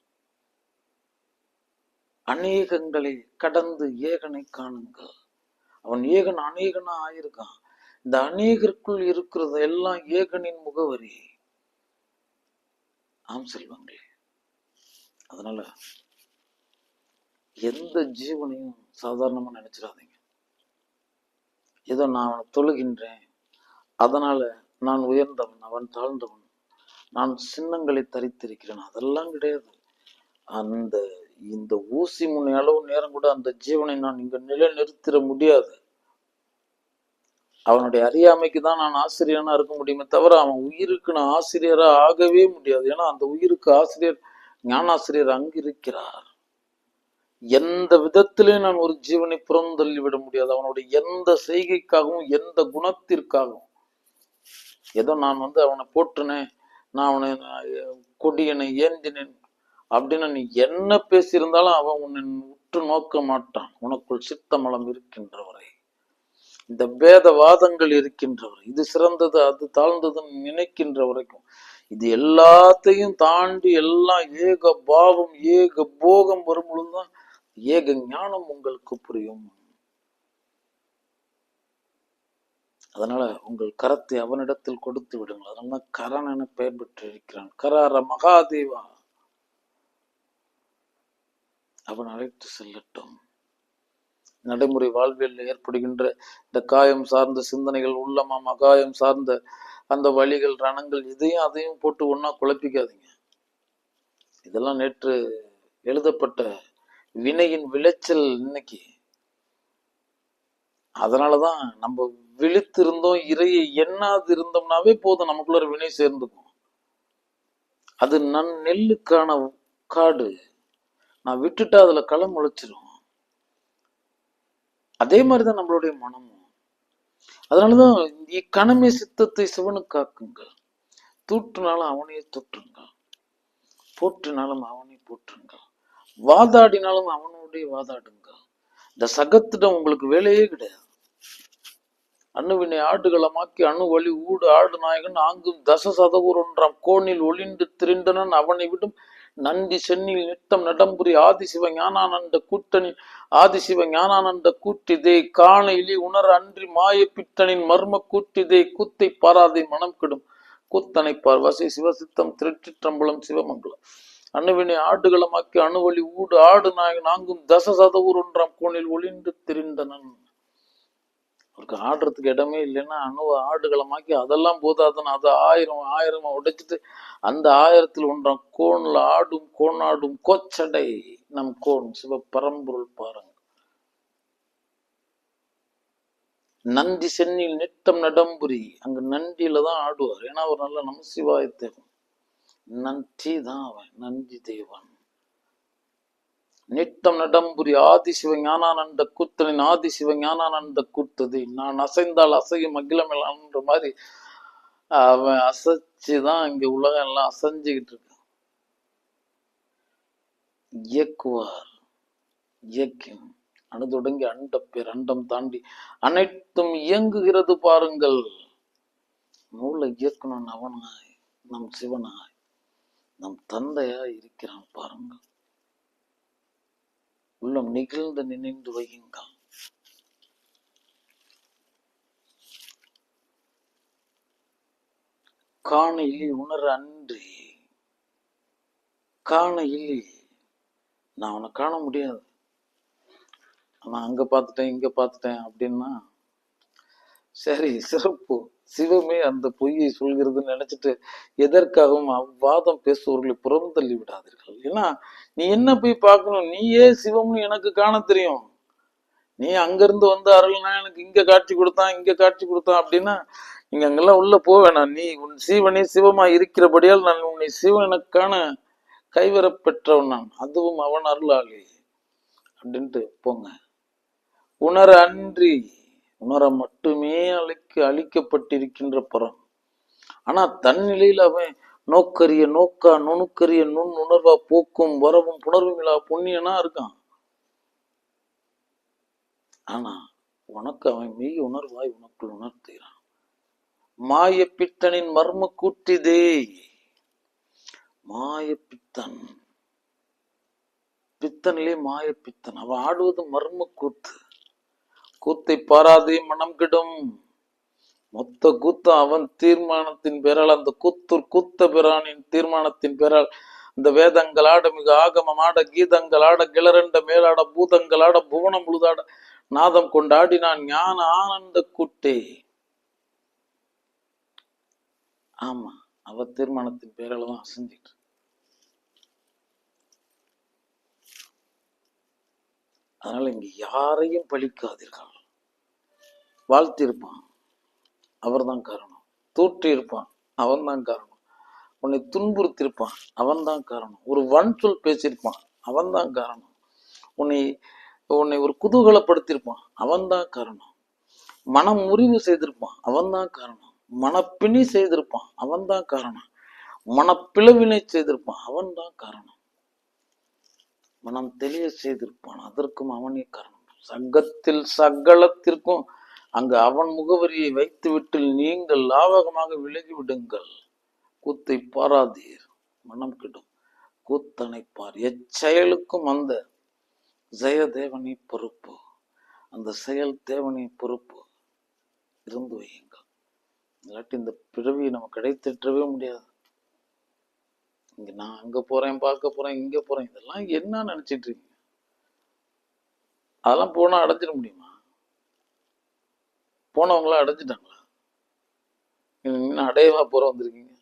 அநேகங்களை கடந்து ஏகனை காணுங்கள். அவன் ஏகன் அநேகனா ஆயிருக்கான். இந்த அநேகருக்குள் இருக்கிறது எல்லாம் ஏகனின் முகவரி. ஆம் செல்வங்களே. அதனால எந்த ஜீவனையும் சாதாரணமா நினைச்சிடாதீங்க. ஏதோ நான் அவனை தொழுகின்றேன், அதனால நான் உயர்ந்தவன், அவன் தாழ்ந்தவன், நான் சின்னங்களை தரித்திருக்கிறேன், அதெல்லாம் கிடையாது. இந்த ஊசி முனை அளவு நேரம் கூட அந்த ஜீவனை நான் இங்க நிலைநிறுத்திட முடியாது. அவனுடைய அறியாமைக்கு தான் நான் ஆசிரியனா இருக்க முடியுமே தவிர அவன் உயிருக்கு நான் ஆசிரியரா ஆகவே முடியாது. ஏன்னா அந்த உயிருக்கு ஆசிரியர், ஞானாசிரியர் அங்கு இருக்கிறார். எந்த விதத்திலே நான் ஒரு ஜீவனை புறந்தள்ளி விட முடியாது. அவனுடைய எந்த செய்கைக்காகவும் எந்த குணத்திற்காகவும். ஏதோ நான் அவனை போட்டுனேன், நான் அவனை கொடியனை ஏந்தினேன் அப்படின்னு நீ என்ன பேசியிருந்தாலும் அவன் உன்னை உற்று நோக்க மாட்டான். உனக்குள் சித்தமலம் இருக்கின்றவரை, இந்த பேதவாதங்கள் இருக்கின்றவரை, இது சிறந்தது அது தாழ்ந்ததுன்னு நினைக்கின்ற வரைக்கும், இது எல்லாத்தையும் தாண்டி எல்லாம் ஏக பாவம் ஏக போகம் வரும் பொழுதுதான் ஏக ஞானம் உங்களுக்கு புரியும். அதனால உங்கள் கரத்தை அவனிடத்தில் கொடுத்து விடுங்கள். அதனால கரண் என பெயர் பெற்றிருக்கிறான். கரார மகாதேவா, அவன் அழைத்து செல்லட்டும். நடைமுறை வாழ்வியல் ஏற்படுகின்ற இந்த காயம் சார்ந்த சிந்தனைகள், உள்ளமாம் அகாயம் சார்ந்த அந்த வழிகள், ரணங்கள், இதையும் அதையும் போட்டு ஒன்னா குழப்பிக்காதீங்க. இதெல்லாம் நேற்று எழுதப்பட்ட வினையின் விளைச்சல் இன்னைக்கு. அதனாலதான் நம்ம விழித்திருந்தோம், இறையை எண்ணாது இருந்தோம்னாவே போதும், நமக்குள்ள ஒரு வினை சேர்ந்துக்கும். அது நெல்லுக்கான காடு, நான் விட்டுட்டா அதுல களம் முளைச்சிரும். அதே மாதிரிதான் நம்மளுடைய மனமும். அதனாலதான் இக்கணமே சித்தத்தை சிவனுக்கு காக்குங்கள். தூற்றினாலும் அவனையே தூற்றுங்கள், போற்றினாலும் அவனை போற்றுங்கள், வாதாடினாலும் அவனோடைய வாதாடுங்கள். இந்த சகத்திடம் உங்களுக்கு வேலையே கிடையாது. அணுவினை ஆடுகளமாக்கி அணு வழி ஊடு ஆடு நாயகன் ஆங்கும் தச சதவூர் ஒன்றாம் கோணில் ஒளிந்து திரிந்தனன் அவனை விடும் நந்தி சென்னில் நித்தம் நடம்புரி ஆதிசிவ ஞானானந்த கூட்டணி ஆதிசிவ ஞானானந்த கூட்டிதே காண இலி உணர் அன்றி மாய பித்தனின் மர்ம கூட்டிதே கூத்தை பாராதை மனம் கெடும் கூத்தனைப்பார் வசை சிவசித்தம் திருச்சிற்றம்பலம் சிவமங்கலம் அணுவினை ஆடுகளமாக்கி அணுவழி ஊடு ஆடு நாங்கும் தசசதவூர் ஒன்றாம் கோணில் ஒளிந்து திரிந்தனன். அவருக்கு ஆடுறதுக்கு இடமே இல்லைன்னா அணுவை ஆடுகளமாக்கி அதெல்லாம் போதாதுன்னு அதை ஆயிரமா உடைச்சிட்டு அந்த 1000ல் ஒன்றாம் கோன்ல ஆடும் கோணாடும் கோச்சடை நம் கோன் சிவ பரம்பொருள் பாருங்க. நந்தி சென்னியில் நித்தம் நடம்புரி, அங்க நந்தியில தான் ஆடுவார். ஏன்னா அவர் நல்ல நமசிவாய தேவன், நந்தி தான் அவன், நந்தி தேவன். நித்தம் நடம்புரி ஆதிசிவ ஞானானந்த கூத்தனின் ஆதிசிவ ஞானானந்த கூத்தது நான் அசைந்தால் அசையும் அகிலமெல்லாம்ன்ற மாதிரி அவன் அசைச்சுதான் இங்க உலகம் எல்லாம் அசைஞ்சுக்கிட்டு இருக்கு. இயக்குவார், இயக்கும் அணு தொடங்கி அண்ட பேர் அண்டம் தாண்டி அனைத்தும் இயங்குகிறது பாருங்கள். நூலை இயக்கணும் அவனாய், நம் சிவனாய், நம் தந்தையாய் இருக்கிறான் பாருங்கள். உள்ளம் நிகழ்ந்து நினைந்து வையுங்கள். காண இலி உணர அன்றி, காண இலி, நான் அவனை காண முடியாது, நான் அங்க பார்த்துட்டேன் இங்க பார்த்துட்டேன் அப்படின்னா சரி சிறப்பு. சிவமே அந்த பொய்யை சொல்கிறதுன்னு நினைச்சிட்டு எதற்காகவும் அவ்வாதம் பேசுவவர்களை புறம் தள்ளி விடாதீர்கள். ஏன்னா நீ என்ன போய் பார்க்கணும், நீயே சிவம்னு எனக்கு காண தெரியும். நீ அங்கிருந்து வந்து அருள்னா எனக்கு இங்க காட்சி கொடுத்தான் இங்க காட்சி கொடுத்தான் அப்படின்னா நீங்க அங்கெல்லாம் உள்ள போவேணாம். நீ உன் சீவனே சிவமா இருக்கிறபடியால் நான் உன்னை சிவனுக்கான கைவர பெற்றவன் நான், அதுவும் அவன் அருளாளி அப்படின்ட்டு போங்க. உணர அன்றி, உணர மட்டுமே அளிக்கப்பட்டிருக்கின்ற பரம். ஆனா தன் நிலையில் அவன் நோக்கரிய நோக்கா நுணுக்கரிய நுண் உணர்வா போக்கும் வரவும் புணர்வும் இல்லா புண்ணியனா இருக்கான். ஆனா உனக்கு அவன் மெய் உணர்வாய் உனக்குள் உணர்த்துகிறான். மாய பித்தனின் மர்ம கூட்டிதே, மாய பித்தன், பித்தனிலே மாய பித்தன், அவன் ஆடுவது மர்ம கூத்து. கூத்தை பாராதே மனம் கெடும், மொத்த கூத்தம் அவன் தீர்மானத்தின் பேரால், அந்த கூத்த பிரானின் தீர்மானத்தின் பேரால் இந்த வேதங்கள் ஆட, மிக ஆகமம் ஆட, கீதங்கள் ஆட, கிளரண்ட மேலாட, பூதங்கள் ஆட, புவனம் முழுதாட நாதம் கொண்டாடினான் ஞான ஆனந்த கூட்டே. ஆமா, அவ தீர்மானத்தின் பேரால தான் அசைஞ்சிட்டு. அதனால இங்க யாரையும் பழிக்காதீர்கள். வாழ்த்திருப்பான், அவர் தான் காரணம். தூற்றி இருப்பான், அவன் தான் காரணம். உன்னை துன்புறுத்திருப்பான், அவன் தான் காரணம். ஒரு வன் சொல் பேசியிருப்பான், அவன் தான் காரணம். உன்னை ஒரு குதூகலப்படுத்தியிருப்பான், அவன் தான் காரணம். மனம் முறிவு செய்திருப்பான், அவன் தான் காரணம். மனப்பிணி செய்திருப்பான், அவன் தான் காரணம். மனப்பிளவினை செய்திருப்பான், அவன் தான் காரணம். மனம் தெளிய செய்திருப்பான், அதற்கும் அவனே காரணம். சங்கத்தில் சகலத்திற்கும் அங்கு அவன் முகவரியை வைத்துவிட்டு நீங்கள் லாவகமாக விலகி விடுங்கள். கூத்தை பாராதீர், மனம் கெடும். கூத்தனைப்பார், எச்செயலுக்கும் அந்த ஜெயதேவனை பொறுப்பு, அந்த செயல் தேவனை பொறுப்பு இருந்து வையுங்கள். இல்லாட்டி இந்த பிறவியை நம்ம கிடைத்திட்டவே முடியாது. இங்க நான் அங்க போறேன், பார்க்க போறேன், இங்க போறேன், இதெல்லாம் என்ன நினைச்சிட்டு இருக்கீங்க? அதெல்லாம் போனா அடைஞ்சிட முடியுமா? போனவங்களாம் அடைஞ்சிட்டாங்களா? இன்னும் அடையவா போற வந்திருக்கீங்க?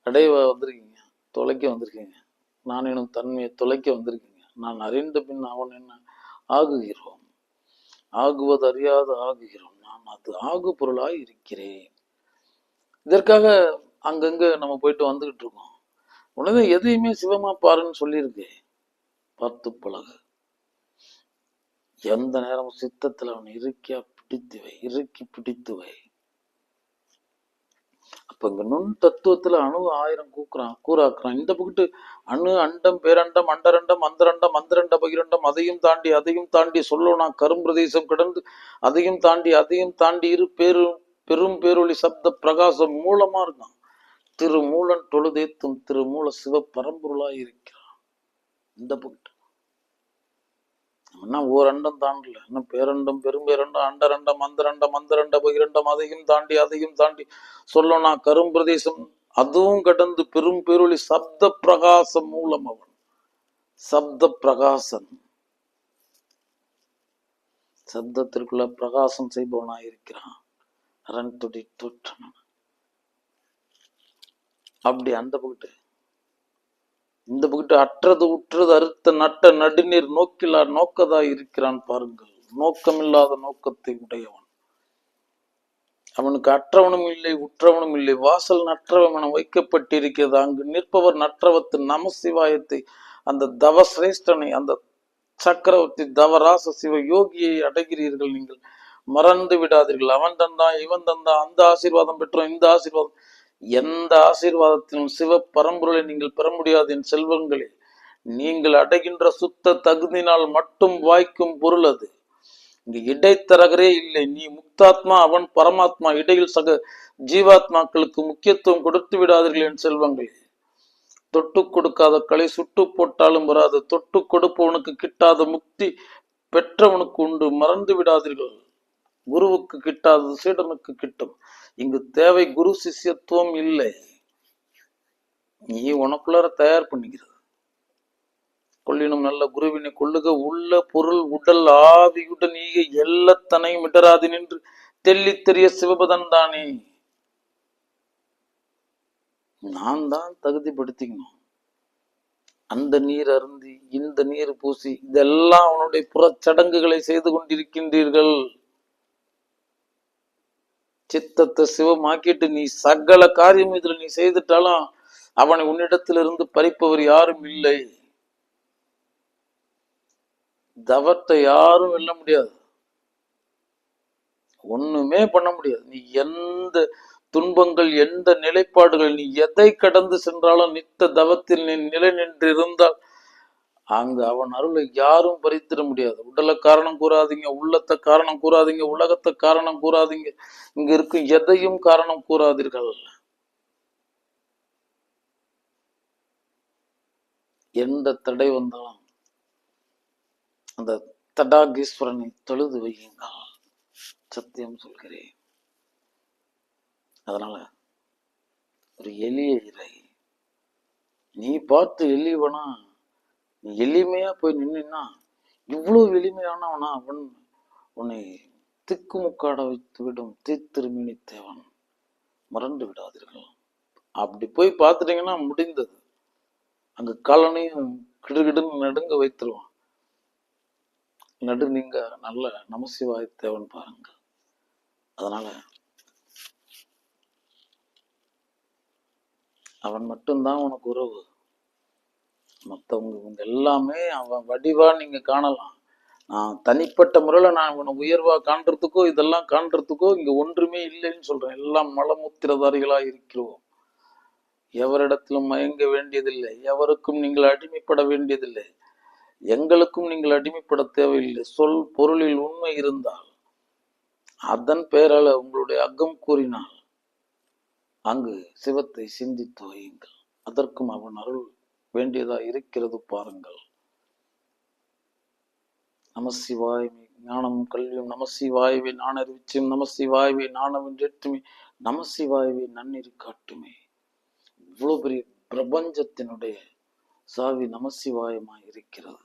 அடையவா வந்திருக்கீங்க? தொலைக்க வந்திருக்கீங்க. நான் எனும் தன்மையை தொலைக்க வந்திருக்கீங்க. நான் அறிந்த பின் அவன் என்ன ஆகுகிறோம், ஆகுவது அறியாது ஆகுகிறோம். நான் அது ஆகு பொருளாய் இருக்கிறேன். இதற்காக அங்கங்க நம்ம போயிட்டு வந்துகிட்டு இருக்கோம். உடனே எதையுமே சிவமா பாருன்னு சொல்லியிருக்கு. பார்த்து பழகு. எந்த நேரமும் சித்தத்துல அவன் இறுக்கி பிடித்து வை. அப்ப இங்க நுண் தத்துவத்துல அணு 1000 கூறாக்குறான். இந்த பக்கிட்டு அணு அண்டம் பேரண்டம் அண்டரண்டம் அந்தரண்டம் அந்தரண்ட பகிரண்டம் அதையும் தாண்டி சொல்லணும். நான் கரும்பிரதேசம் கிடந்து அதையும் தாண்டி இரு பெரும் பேரொளி சப்த பிரகாசம் மூலமா இருக்கான். திருமூலன் தொழுதேத்தும் திருமூல சிவ பரம்பொருளாய் இருக்கிறான். இந்த பக்தி என்ன ஓரண்டம் தாண்டல, இன்னும் பேரண்டம் பெரும்பேரண்டம் அண்டரண்டம் அந்தரண்டம் அந்தரண்ட பகிரண்டம் அதையும் தாண்டி சொல்லனா கரும்பிரதேசம் அதுவும் கடந்து பெரும் பேரொளி சப்த பிரகாசம் மூலம் அவன் சப்த பிரகாசன் சப்தத்திற்குள்ள பிரகாசம் செய்பவனாயிருக்கிறான். அரண் தொடி தோற்றவன். அப்படி அந்த பகுட்டு இந்த பகுட்டு அற்றது உற்றது அறுத்த நட்ட நடுநீர் நோக்கிலா நோக்கதா இருக்கிறான் பாருங்கள். நோக்கமில்லாத நோக்கத்தை உடையவன். அவனுக்கு அற்றவனும் இல்லை உற்றவனும் இல்லை. வாசல் நற்றவன் வைக்கப்பட்டிருக்கிறது. அங்கு நிற்பவர் நற்றவத்து நமசிவாயத்தை அந்த தவசிரேஷ்டனை அந்த சக்கரவர்த்தி தவராச சிவ யோகியை அடைகிறீர்கள். நீங்கள் மறந்து விடாதீர்கள். அவன் தந்தா இவன் தந்தா அந்த ஆசீர்வாதம் பெற்றோம் இந்த ஆசீர்வாதம். எந்த ஆசீர்வாதத்திலும் சிவ பரம்பொருளை நீங்கள் பெற முடியாது என் செல்வங்களே. நீங்கள் அடைகின்ற சுத்த தகுதியினால் மட்டும் வாய்க்கும் பொருள் அது. இங்கு இடைத்தரகரே இல்லை. நீ முக்தாத்மா அவன் பரமாத்மா. இடையில் சக ஜீவாத்மாக்களுக்கு முக்கியத்துவம் கொடுத்து விடாதீர்கள் என் செல்வங்களே. தொட்டு கொடுக்காத களை சுட்டு போட்டாலும் வராது. தொட்டு கொடுப்பவனுக்கு கிட்டாத முக்தி பெற்றவனுக்கு உண்டு. மறந்து விடாதீர்கள். குருவுக்கு கிட்டாதது சீடனுக்கு கிட்டும். இங்கு தேவை குரு சிஷ்யத்துவம் இல்லை. நீ உனக்குள்ளார தயார் பண்ணிக்கிறது. கொள்ளினும் நல்ல குருவினை கொள்ளுக. உள்ள பொருள் உடல் ஆவியுடன் ஈக எல்லத்தனையும் இடராது நின்று தெள்ளி தெரிய சிவபதன் தானே. நான் தான் தகுதிப்படுத்திக்கணும். அந்த நீர் அருந்தி இந்த நீர் பூசி இதெல்லாம் அவனுடைய புறச்சடங்குகளை செய்து கொண்டிருக்கின்றீர்கள். சித்தத்தை சிவமாக்கிட்டு நீ சகல காரியம் இதுல நீ செய்துட்டாலும் அவனை உன்னிடத்திலிருந்து பறிப்பவர் யாரும் இல்லை. தவத்தை யாரும் வெல்ல முடியாது. ஒண்ணுமே பண்ண முடியாது. நீ எந்த துன்பங்கள் எந்த நிலைப்பாடுகள் நீ எதை கடந்து சென்றாலும் நித்த தவத்தில் நீ நிலை நின்று இருந்தால் அங்கு அவன் அருளை யாரும் பறித்திட முடியாது. உடலை காரணம் கூறாதீங்க, உள்ளத்தை காரணம் கூறாதீங்க, உலகத்தை காரணம் கூறாதீங்க. இங்க இருக்கும் எதையும் காரணம் கூறாதீர்கள். எந்த தடை வந்தாலும் அந்த தடாகீஸ்வரனை தொழுது வையுங்கள். சத்தியம் சொல்கிறேன். அதனால ஒரு எளிய இறை நீ பார்த்து எளியவனா, நீ எளிமையா போய் நின்னா இவ்வளவு எளிமையானவனா அவன் உன்னை திக்குமுக்காட வைத்து விடும். தீத்திருமினி தேவன். மறந்து விடாதீர்கள். அப்படி போய் பார்த்துட்டீங்கன்னா முடிந்தது. அங்க காலனையும் கிடுகிடுன்னு நடுங்க வைத்துருவான். நடு நீங்க நல்ல நமசிவாய தேவன் பாருங்க. அதனால அவன் மட்டும்தான் உனக்கு உறவு. மற்றவங்க எல்லாமே அவன் வடிவா நீங்க காணலாம். நான் தனிப்பட்ட முறையில நான் இவனை உயர்வா காண்றதுக்கோ இதெல்லாம் காண்றதுக்கோ இங்க ஒன்றுமே இல்லைன்னு சொல்றேன். எல்லாம் மலமுத்திரதாரிகளா இருக்கிறோம். எவரிடத்திலும் மயங்க வேண்டியதில்லை. எவருக்கும் நீங்கள் அடிமைப்பட வேண்டியதில்லை. எங்களுக்கும் நீங்கள் அடிமைப்பட தேவையில்லை. சொல் பொருளில் உண்மை இருந்தால் அதன் பெயரால உங்களுடைய அகம் கூறினால் அங்கு சிவத்தை சிந்தித்து வையுங்கள். அதற்கும் அவன் அருள் வேண்டியதா இருக்கிறது பாருங்கள். நமசிவாய்மை ஞானமும் கல்வியும், நமசிவாய்வை நாணறிவிச்சும், நமசிவாய்வை நாணவின்றேற்றுமே, நமசிவாய்வை நன்னெறி காட்டுமே. இவ்வளவு பெரிய பிரபஞ்சத்தினுடைய சாவி நமசிவாயமாய் இருக்கிறது.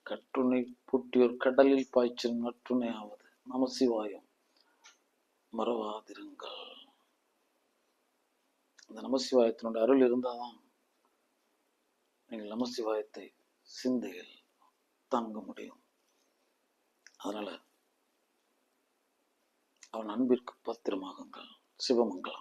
கற்றுணை பூட்டியோர் கடலில் பாய்ச்சும் நற்றுணை ஆவது நமசிவாயம். மறவாதிருங்கள். அந்த நமசிவாயத்தினுடைய அருள் இருந்தாதான் நீங்கள் நமசிவாயத்தை சிந்தையில் தாங்க முடியும். அதனால அவன் அன்பிற்கு பத்திரமாகுங்கள். சிவமங்கலம்.